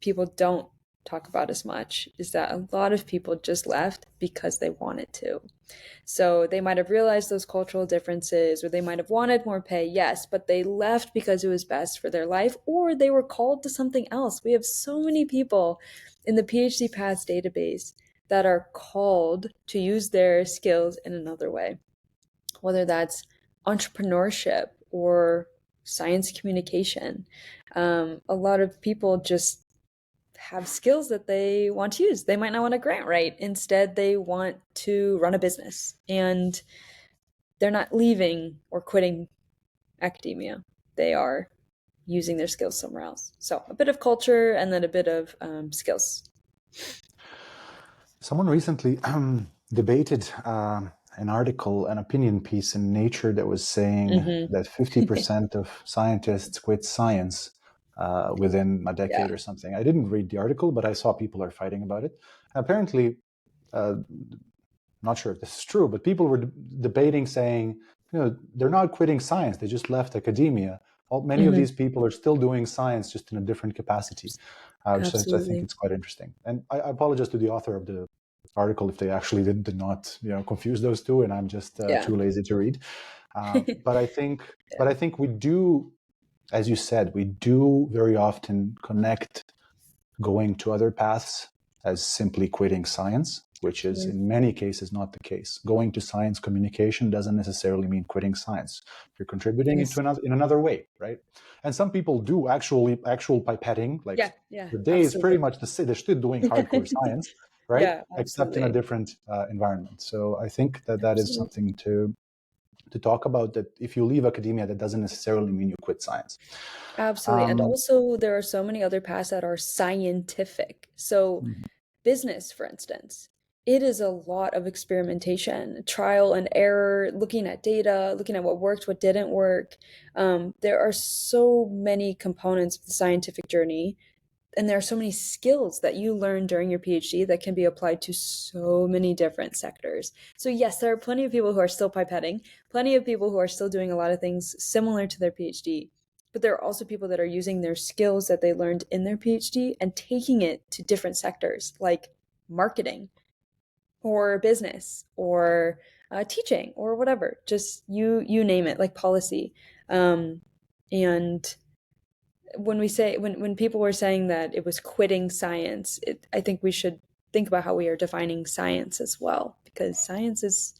people don't talk about as much is that a lot of people just left because they wanted to. So they might have realized those cultural differences, or they might have wanted more pay, yes, but they left because it was best for their life, or they were called to something else. We have so many people in the PhD Paths database that are called to use their skills in another way, whether that's entrepreneurship or science communication. A lot of people just have skills that they want to use. They might not want to grant write. Instead, they want to run a business. And they're not leaving or quitting academia. They are using their skills somewhere else. So a bit of culture and then a bit of skills. Someone recently debated an article, an opinion piece in Nature that was saying Mm-hmm. that 50% of scientists quit science within a Yeah. decade or something. I didn't read the article, but I saw people are fighting about it. Apparently, uh, not sure if this is true, but people were debating saying, they're not quitting science; they just left academia. Many of Mm-hmm. these people are still doing science, just in a different capacity, which I think Absolutely. it's quite interesting. And I apologize to the author of the article if they actually did not, confuse those two, and I'm just Yeah. too lazy to read. But I think, Yeah. but I think we do, as you said, we do very often connect going to other paths as simply quitting science, which is Sure. in many cases not the case. Going to science communication doesn't necessarily mean quitting science. You're contributing Yes. in another way, right? And some people do actual pipetting, like Yeah. Yeah. the day is pretty Absolutely. much the same. They're still doing hardcore science, right? Yeah. Except in a Absolutely. different environment. So I think that is Absolutely. something to talk about. That if you leave academia, that doesn't necessarily mean you quit science. Absolutely. And Um, also, there are so many other paths that are scientific. So, business, for instance, it is a lot of experimentation, trial and error, looking at data, looking at what worked, what didn't work. There are so many components of the scientific journey, and there are so many skills that you learn during your PhD that can be applied to so many different sectors. So, yes, there are plenty of people who are still pipetting, plenty of people who are still doing a lot of things similar to their PhD. But there are also people that are using their skills that they learned in their PhD and taking it to different sectors like marketing or business or teaching or whatever. Just you name it, like policy. And when we say when people were saying that it was quitting science, I think we should think about how we are defining science as well, because science is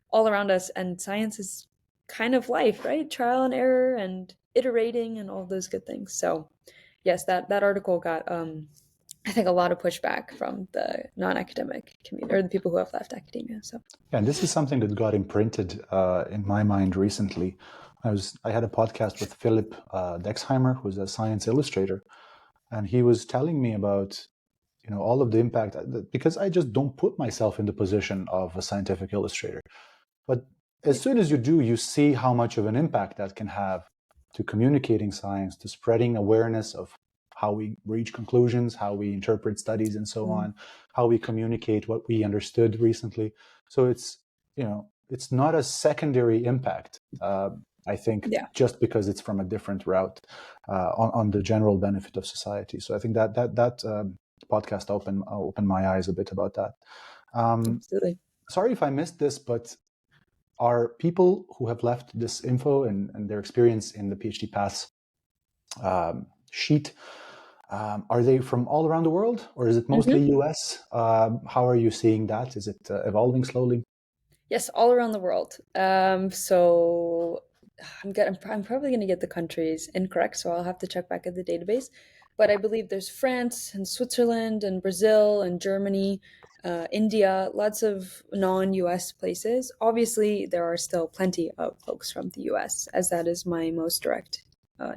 all around us, and science is kind of life, right? Trial and error and iterating and all those good things. So yes, that article got I think a lot of pushback from the non-academic community or the people who have left academia. So Yeah, and this is something that got imprinted in my mind recently. I had a podcast with Philip Dexheimer, who's a science illustrator, and he was telling me about all of the impact, because I just don't put myself in the position of a scientific illustrator. But as soon as you do, you see how much of an impact that can have to communicating science, to spreading awareness of how we reach conclusions, how we interpret studies, and so on, how we communicate what we understood recently. So it's not a secondary impact. I think, Yeah, just because it's from a different route on the general benefit of society. So I think that podcast opened my eyes a bit about that. absolutely. Sorry if I missed this, but are people who have left this info and their experience in the PhD paths sheet, are they from all around the world, or is it mostly Hmm. US? How are you seeing that? Is it evolving slowly? Yes, all around the world. So I'm probably gonna get the countries incorrect, so I'll have to check back at the database. But I believe there's France and Switzerland and Brazil and Germany, India, lots of non-US places. Obviously, there are still plenty of folks from the US, as that is my most direct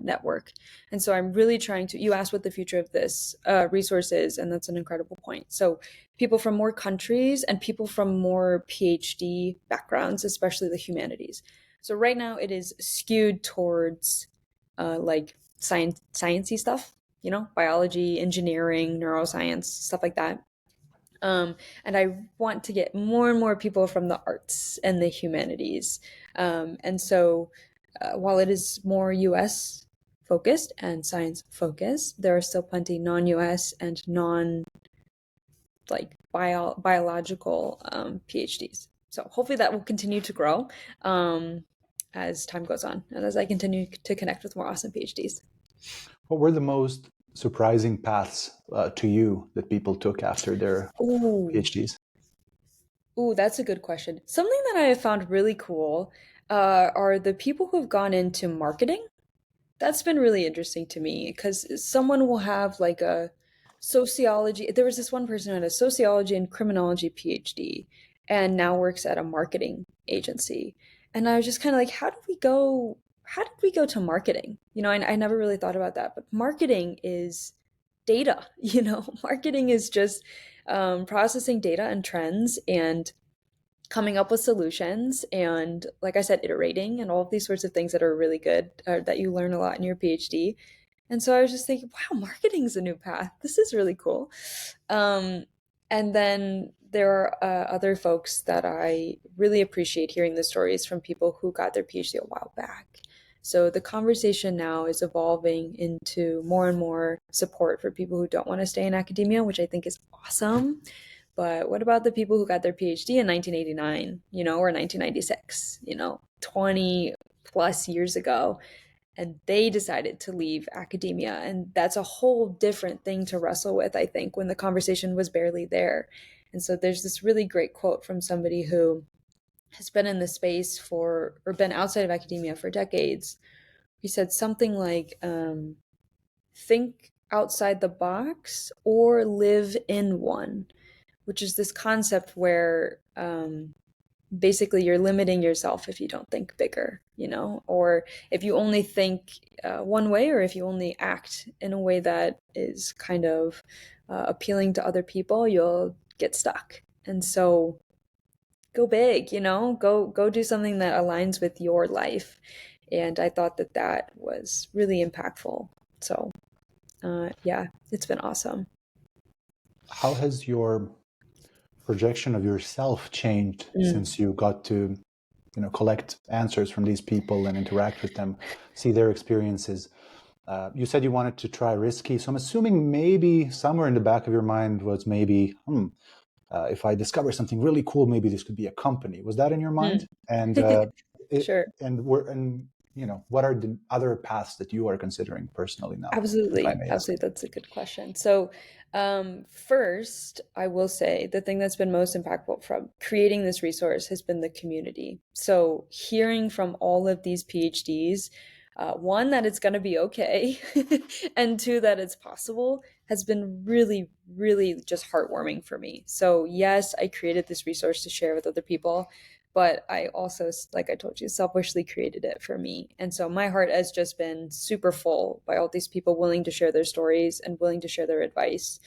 network. And so I'm really trying to. You asked what the future of this resource is, and that's an incredible point. So people from more countries and people from more PhD backgrounds, especially the humanities. So right now it is skewed towards like sciencey stuff, biology, engineering, neuroscience, stuff like that. And I want to get more and more people from the arts and the humanities. And so while it is more US focused and science focused, there are still plenty non-US and non biological PhDs. So hopefully that will continue to grow as time goes on and as I continue to connect with more awesome PhDs. What were the most surprising paths to you that people took after their Ooh, PhDs? ooh, that's a good question. Something that I have found really cool are the people who have gone into marketing. That's been really interesting to me because someone will have like a sociology. There was this one person who had a sociology and criminology PhD and now works at a marketing agency. And I was just kind of like, how did we go to marketing? I never really thought about that, but marketing is data, marketing is just processing data and trends and coming up with solutions and like I said iterating and all of these sorts of things that are really good that you learn a lot in your PhD. And so I was just thinking, wow, marketing's a new path. This is really cool. And then there are other folks that I really appreciate hearing the stories from people who got their PhD a while back. So the conversation now is evolving into more and more support for people who don't want to stay in academia, which I think is awesome. But what about the people who got their PhD in 1989, or 1996, 20 plus years ago, and they decided to leave academia? And that's a whole different thing to wrestle with, I think, when the conversation was barely there. And so there's this really great quote from somebody who has been in the space or been outside of academia for decades. He said something like, think outside the box or live in one, which is this concept where basically you're limiting yourself if you don't think bigger, or if you only think one way, or if you only act in a way that is kind of appealing to other people, you'll get stuck. And so go big, go do something that aligns with your life. And I thought that that was really impactful. So yeah, it's been awesome. How has your projection of yourself changed Mm. since you got to collect answers from these people and interact with them, see their experiences? You said you wanted to try risky, so I'm assuming maybe somewhere in the back of your mind was maybe, if I discover something really cool, maybe this could be a company. Was that in your Mm. mind? And Sure. what are the other paths that you are considering personally now, if I Absolutely. may ask? Absolutely. That's a good question. So, first, I will say the thing that's been most impactful from creating this resource has been the community. So, hearing from all of these PhDs, one, that it's going to be okay, and two, that it's possible, has been really, really just heartwarming for me. So, yes, I created this resource to share with other people, but I also, like I told you, selfishly created it for me. And so my heart has just been super full by all these people willing to share their stories and willing to share their advice.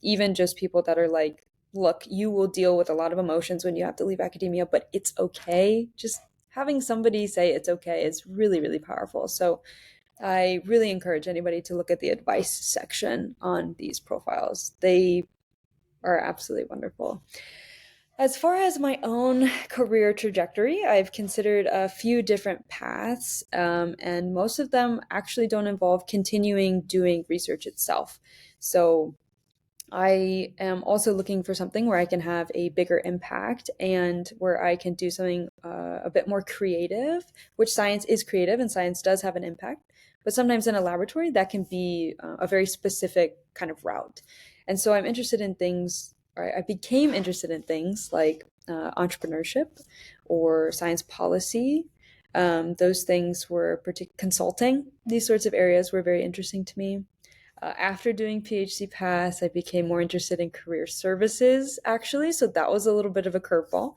Even just people that are like, look, you will deal with a lot of emotions when you have to leave academia, but it's okay. Just having somebody say it's okay is really, really powerful. So I really encourage anybody to look at the advice section on these profiles. They are absolutely wonderful. As far as my own career trajectory, I've considered a few different paths, and most of them actually don't involve continuing doing research itself. So I am also looking for something where I can have a bigger impact and where I can do something a bit more creative, which science is creative and science does have an impact. But sometimes in a laboratory, that can be a very specific kind of route. And so I'm interested in things, or I became interested in things like entrepreneurship or science policy. Those things were consulting. These sorts of areas were very interesting to me. After doing PhD paths, I became more interested in career services, actually. So that was a little bit of a curveball,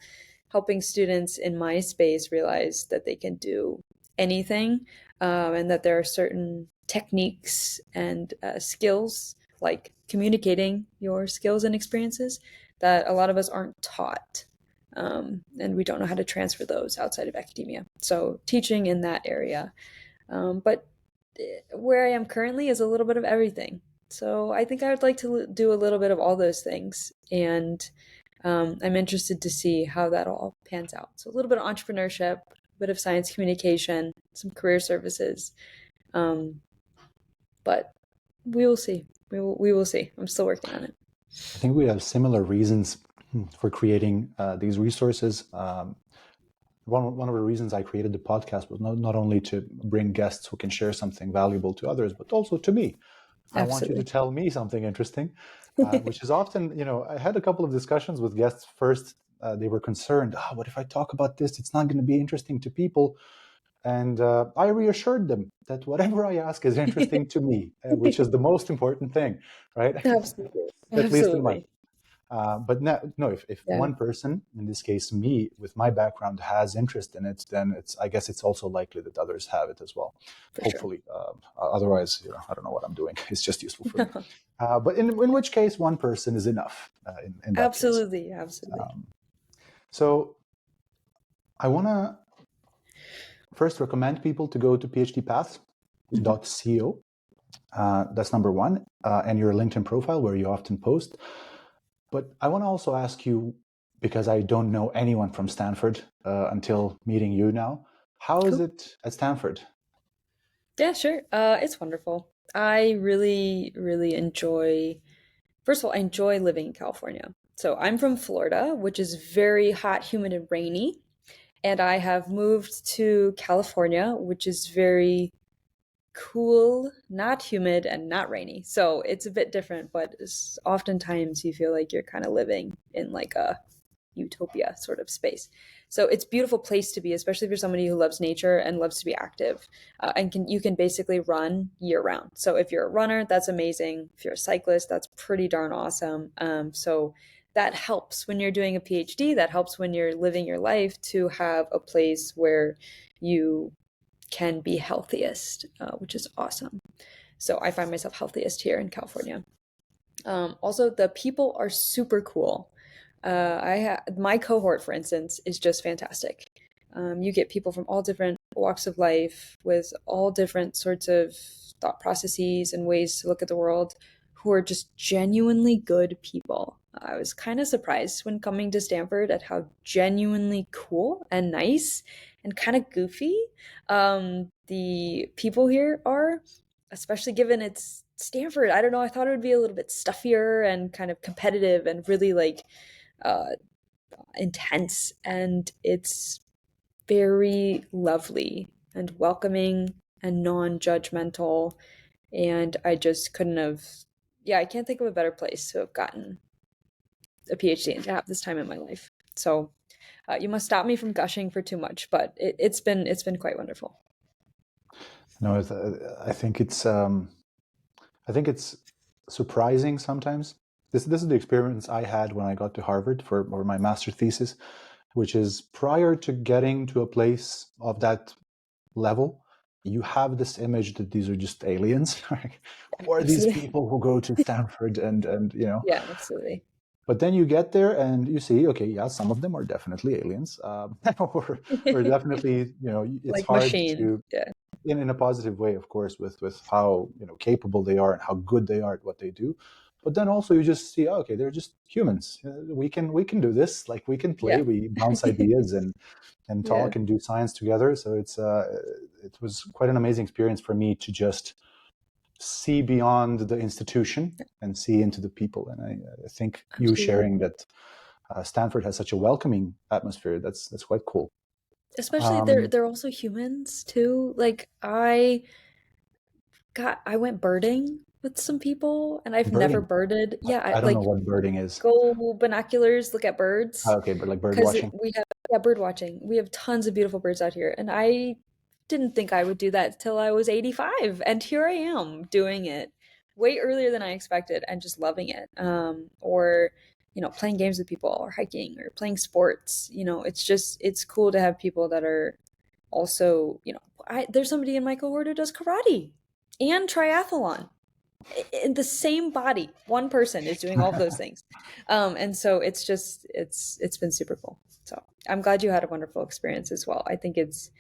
helping students in my space realize that they can do anything, and that there are certain techniques and skills, like communicating your skills and experiences, that a lot of us aren't taught. And we don't know how to transfer those outside of academia. So, teaching in that area. But where I am currently is a little bit of everything. So I think I would like to do a little bit of all those things. And I'm interested to see how that all pans out. So a little bit of entrepreneurship, a bit of science communication, some career services. Um, but we will see. We will see. I'm still working on it. I think we have similar reasons for creating these resources. One of the reasons I created the podcast was not only to bring guests who can share something valuable to others, but also to me. I want you to Absolutely. tell me something interesting, which is often, I had a couple of discussions with guests. First, they were concerned, what if I talk about this? It's not going to be interesting to people. And I reassured them that whatever I ask is interesting to me, which is the most important thing, right? Absolutely. At least in my. Absolutely. But no, if Yeah, one person, in this case me, with my background, has interest in it, then I guess it's also likely that others have it as well. for sure. Hopefully, otherwise, I don't know what I'm doing. It's just useful for me. But in which case, one person is enough. In that case, Absolutely. Absolutely. so I want to first recommend people to go to phdpaths.co. That's number one, and your LinkedIn profile where you often post. But I want to also ask you, because I don't know anyone from Stanford until meeting you now, how is Cool. it at Stanford? Yeah, sure. It's wonderful. I really, really enjoy, first of all, I enjoy living in California. So I'm from Florida, which is very hot, humid, and rainy. And I have moved to California, which is very cool, not humid, and not rainy. So it's a bit different, but oftentimes you feel like you're kind of living in like a utopia sort of space. So it's a beautiful place to be, especially if you're somebody who loves nature and loves to be active, and you can basically run year round. So if you're a runner, that's amazing. If you're a cyclist, that's pretty darn awesome. So that helps when you're doing a PhD. That helps when you're living your life to have a place where you can be healthiest, which is awesome. So I find myself healthiest here in California. Also, the people are super cool. My cohort, for instance, is just fantastic. You get people from all different walks of life with all different sorts of thought processes and ways to look at the world who are just genuinely good people. I was kind of surprised when coming to Stanford at how genuinely cool and nice and kind of goofy the people here are, especially given it's Stanford. I don't know. I thought it would be a little bit stuffier and kind of competitive and really like uh, intense. And it's very lovely and welcoming and non judgmental. And I just couldn't have, yeah, I can't think of a better place to have gotten a PhD and to have this time in my life. So you must stop me from gushing for too much, but it's been quite wonderful. No, I think it's surprising sometimes. This is the experience I had when I got to Harvard for my master's thesis, which is prior to getting to a place of that level, you have this image that these are just aliens. Right? Who are these Absolutely. people who go to Stanford and Yeah, absolutely. But then you get there and you see, okay, yeah, some of them are definitely aliens, or definitely, it's Like hard machine. to, Yeah. in a positive way, of course, with how capable they are and how good they are at what they do. But then also you just see, oh, okay, they're just humans. We can do this. Like we can play, Yeah. we bounce ideas and Yeah, talk and do science together. So it was quite an amazing experience for me to just see beyond the institution and see into the people. And I think you absolutely. sharing that Stanford has such a welcoming atmosphere. That's quite cool. Especially Um, they're also humans too. Like I went birding with some people and I've never birding. birded. Yeah, I don't know like what birding is. go binoculars, look at birds. Okay, but like bird Because watching. we have, yeah, bird watching. We have tons of beautiful birds out here. And I didn't think I would do that till I was 85. And here I am doing it way earlier than I expected and just loving it. Or, playing games with people or hiking or playing sports. It's cool to have people that are also, there's somebody in my cohort who does karate and triathlon in the same body. One person is doing all of those things. And so it's been super cool. So I'm glad you had a wonderful experience as well. I think it's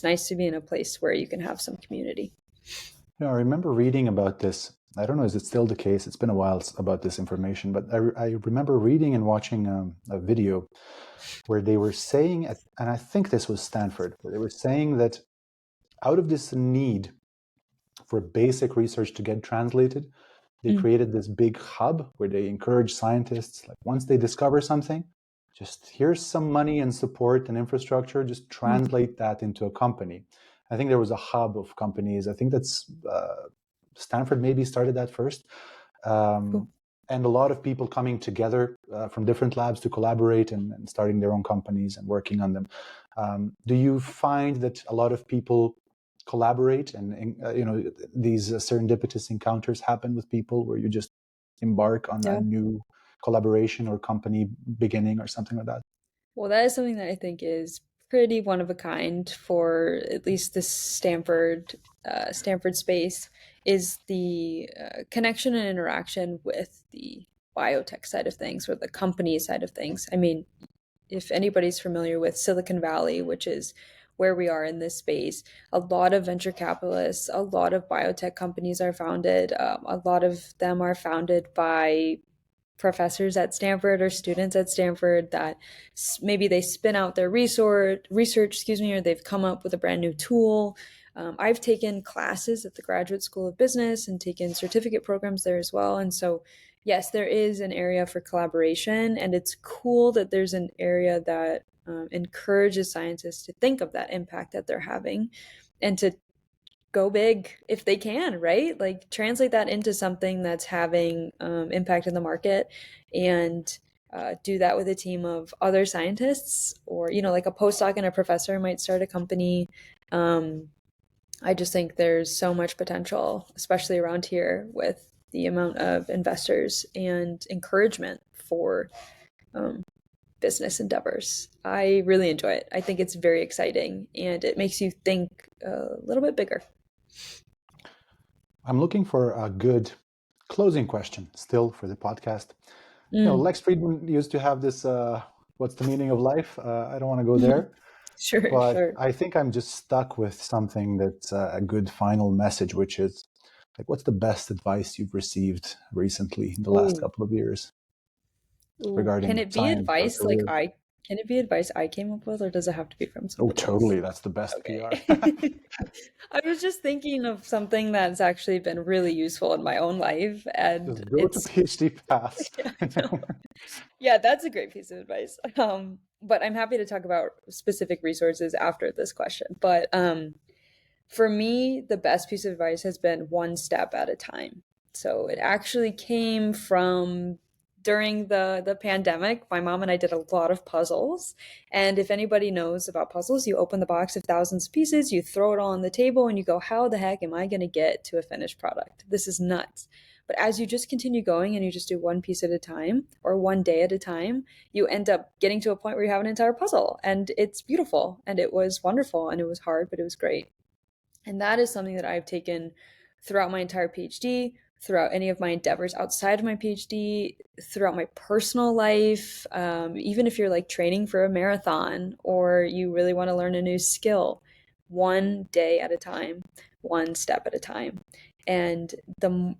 nice to be in a place where you can have some community. I remember reading about this. I don't know, is it still the case? It's been a while about this information, but I remember reading and watching a video where they were saying, and I think this was Stanford, where they were saying that out of this need for basic research to get translated, they Mm. created this big hub where they encourage scientists, like once they discover something, just here's some money and support and infrastructure, just Mm. translate that into a company. I think there was a hub of companies. I think that's Stanford maybe started that first. Cool. Um, and a lot of people coming together from different labs to collaborate and starting their own companies and working on them. Do you find that a lot of people collaborate and these serendipitous encounters happen with people where you just embark on a Yeah. new collaboration or company beginning or something like that? Well, that is something that I think is pretty one of a kind for at least this Stanford space is the connection and interaction with the biotech side of things or the company side of things. I mean, if anybody's familiar with Silicon Valley, which is where we are in this space, a lot of venture capitalists, a lot of biotech companies are founded. A lot of them are founded by professors at Stanford or students at Stanford that maybe they spin out their research, or they've come up with a brand new tool. I've taken classes at the Graduate School of Business and taken certificate programs there as well. And so, yes, there is an area for collaboration, and it's cool that there's an area that encourages scientists to think of that impact that they're having and to go big if they can, right? Like translate that into something that's having impact in the market and do that with a team of other scientists or, like a postdoc and a professor might start a company. Um, I just think there's so much potential, especially around here with the amount of investors and encouragement for um, business endeavors. I really enjoy it. I think it's very exciting and it makes you think a little bit bigger. I'm looking for a good closing question still for the podcast. Mm. Lex Friedman used to have this, what's the meaning of life? I don't want to go there, Sure, but sure. I think I'm just stuck with something that's a good final message, which is like, what's the best advice you've received recently in the last Oh, couple of years ooh. regarding science or career? Can it be advice I came up with, or does it have to be from Oh, somebody else? totally. That's the best PR. Okay. I was just thinking of something that's actually been really useful in my own life, and Just go to it's PhD paths. yeah, I know. Yeah, that's a great piece of advice. But I'm happy to talk about specific resources after this question. But for me, the best piece of advice has been one step at a time. So it actually came from during the pandemic. My mom and I did a lot of puzzles. And if anybody knows about puzzles, you open the box of thousands of pieces, you throw it all on the table, and you go, how the heck am I going to get to a finished product? This is nuts. But as you just continue going and you just do one piece at a time or one day at a time, you end up getting to a point where you have an entire puzzle. And it's beautiful. And it was wonderful. And it was hard, but it was great. And that is something that I've taken throughout my entire PhD, throughout any of my endeavors outside of my PhD, throughout my personal life. Even if you're like training for a marathon or you really want to learn a new skill, one day at a time, one step at a time. And the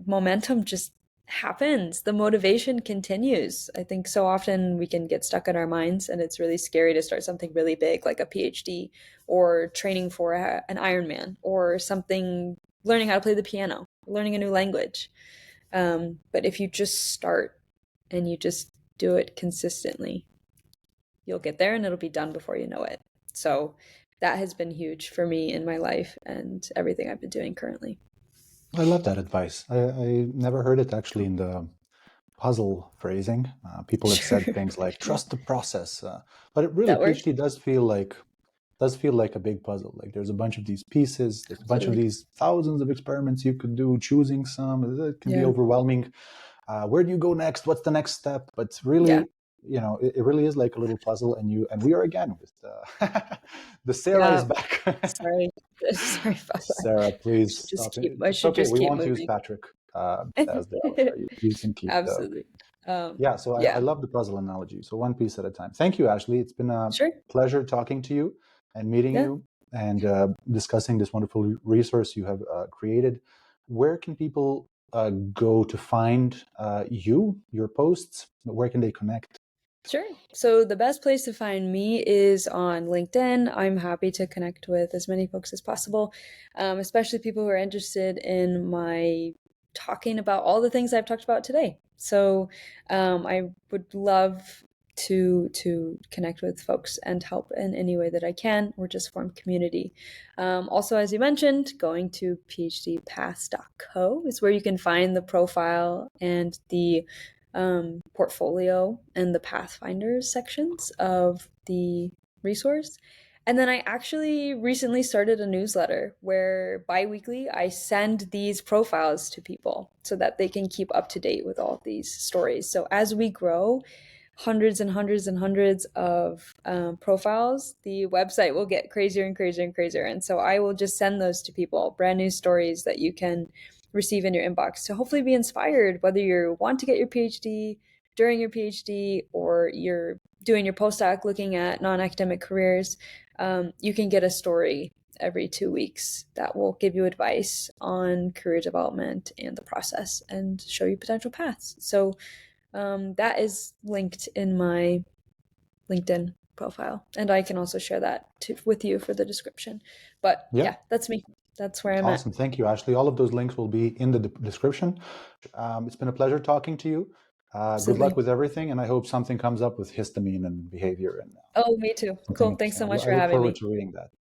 momentum just happens. The motivation continues. I think so often we can get stuck in our minds, and it's really scary to start something really big like a PhD or training for an Ironman or something, learning how to play the piano, learning a new language. But if you just start and you just do it consistently, you'll get there and it'll be done before you know it. So that has been huge for me in my life and everything I've been doing currently. I love that advice. I never heard it actually in the puzzle phrasing. People have said Sure. things like trust the process, but it really That works. PhD does feel like a big puzzle. Like there's a bunch of these pieces, there's a bunch of Absolutely. these thousands of experiments you could do. Choosing some it can be Yeah. overwhelming. Where do you go next? What's the next step? But Yeah. really, it really is like a little puzzle. And we are again with the Sarah is Yeah. back. Sorry. Sorry about that. Sarah, please stop it. I It's should okay. just We keep won't use moving. Patrick as the avatar. You can keep the Absolutely. yeah. So I Yeah. love the puzzle analogy. So one piece at a time. Thank you, Ashley. It's been a Sure. pleasure talking to you and meeting Yeah. you and discussing this wonderful resource you have created. Where can people go to find your posts? Where can they connect? Sure. So the best place to find me is on LinkedIn. I'm happy to connect with as many folks as possible, especially people who are interested in my talking about all the things I've talked about today. So I would love to connect with folks and help in any way that I can, or just form community. Also, as you mentioned, going to phdpaths.co is where you can find the profile and the portfolio and the Pathfinders sections of the resource. And then I actually recently started a newsletter where biweekly I send these profiles to people so that they can keep up to date with all of these stories. So as we grow, hundreds and hundreds and hundreds of profiles, the website will get crazier and crazier and crazier. And so I will just send those to people, brand new stories that you can receive in your inbox to hopefully be inspired, whether you want to get your PhD, during your PhD, or you're doing your postdoc looking at non academic careers. You can get a story every 2 weeks that will give you advice on career development and the process and show you potential paths. So that is linked in my LinkedIn profile, and I can also share that with you for the description. But Yeah. yeah, that's me. That's where I'm at. Awesome. Thank you, Ashley. All of those links will be in the description. It's been a pleasure talking to you. Good luck Absolutely. with everything, and I hope something comes up with histamine and behavior and Oh, me too. Cool. something Thanks so interesting. much I for look having forward me. to reading that.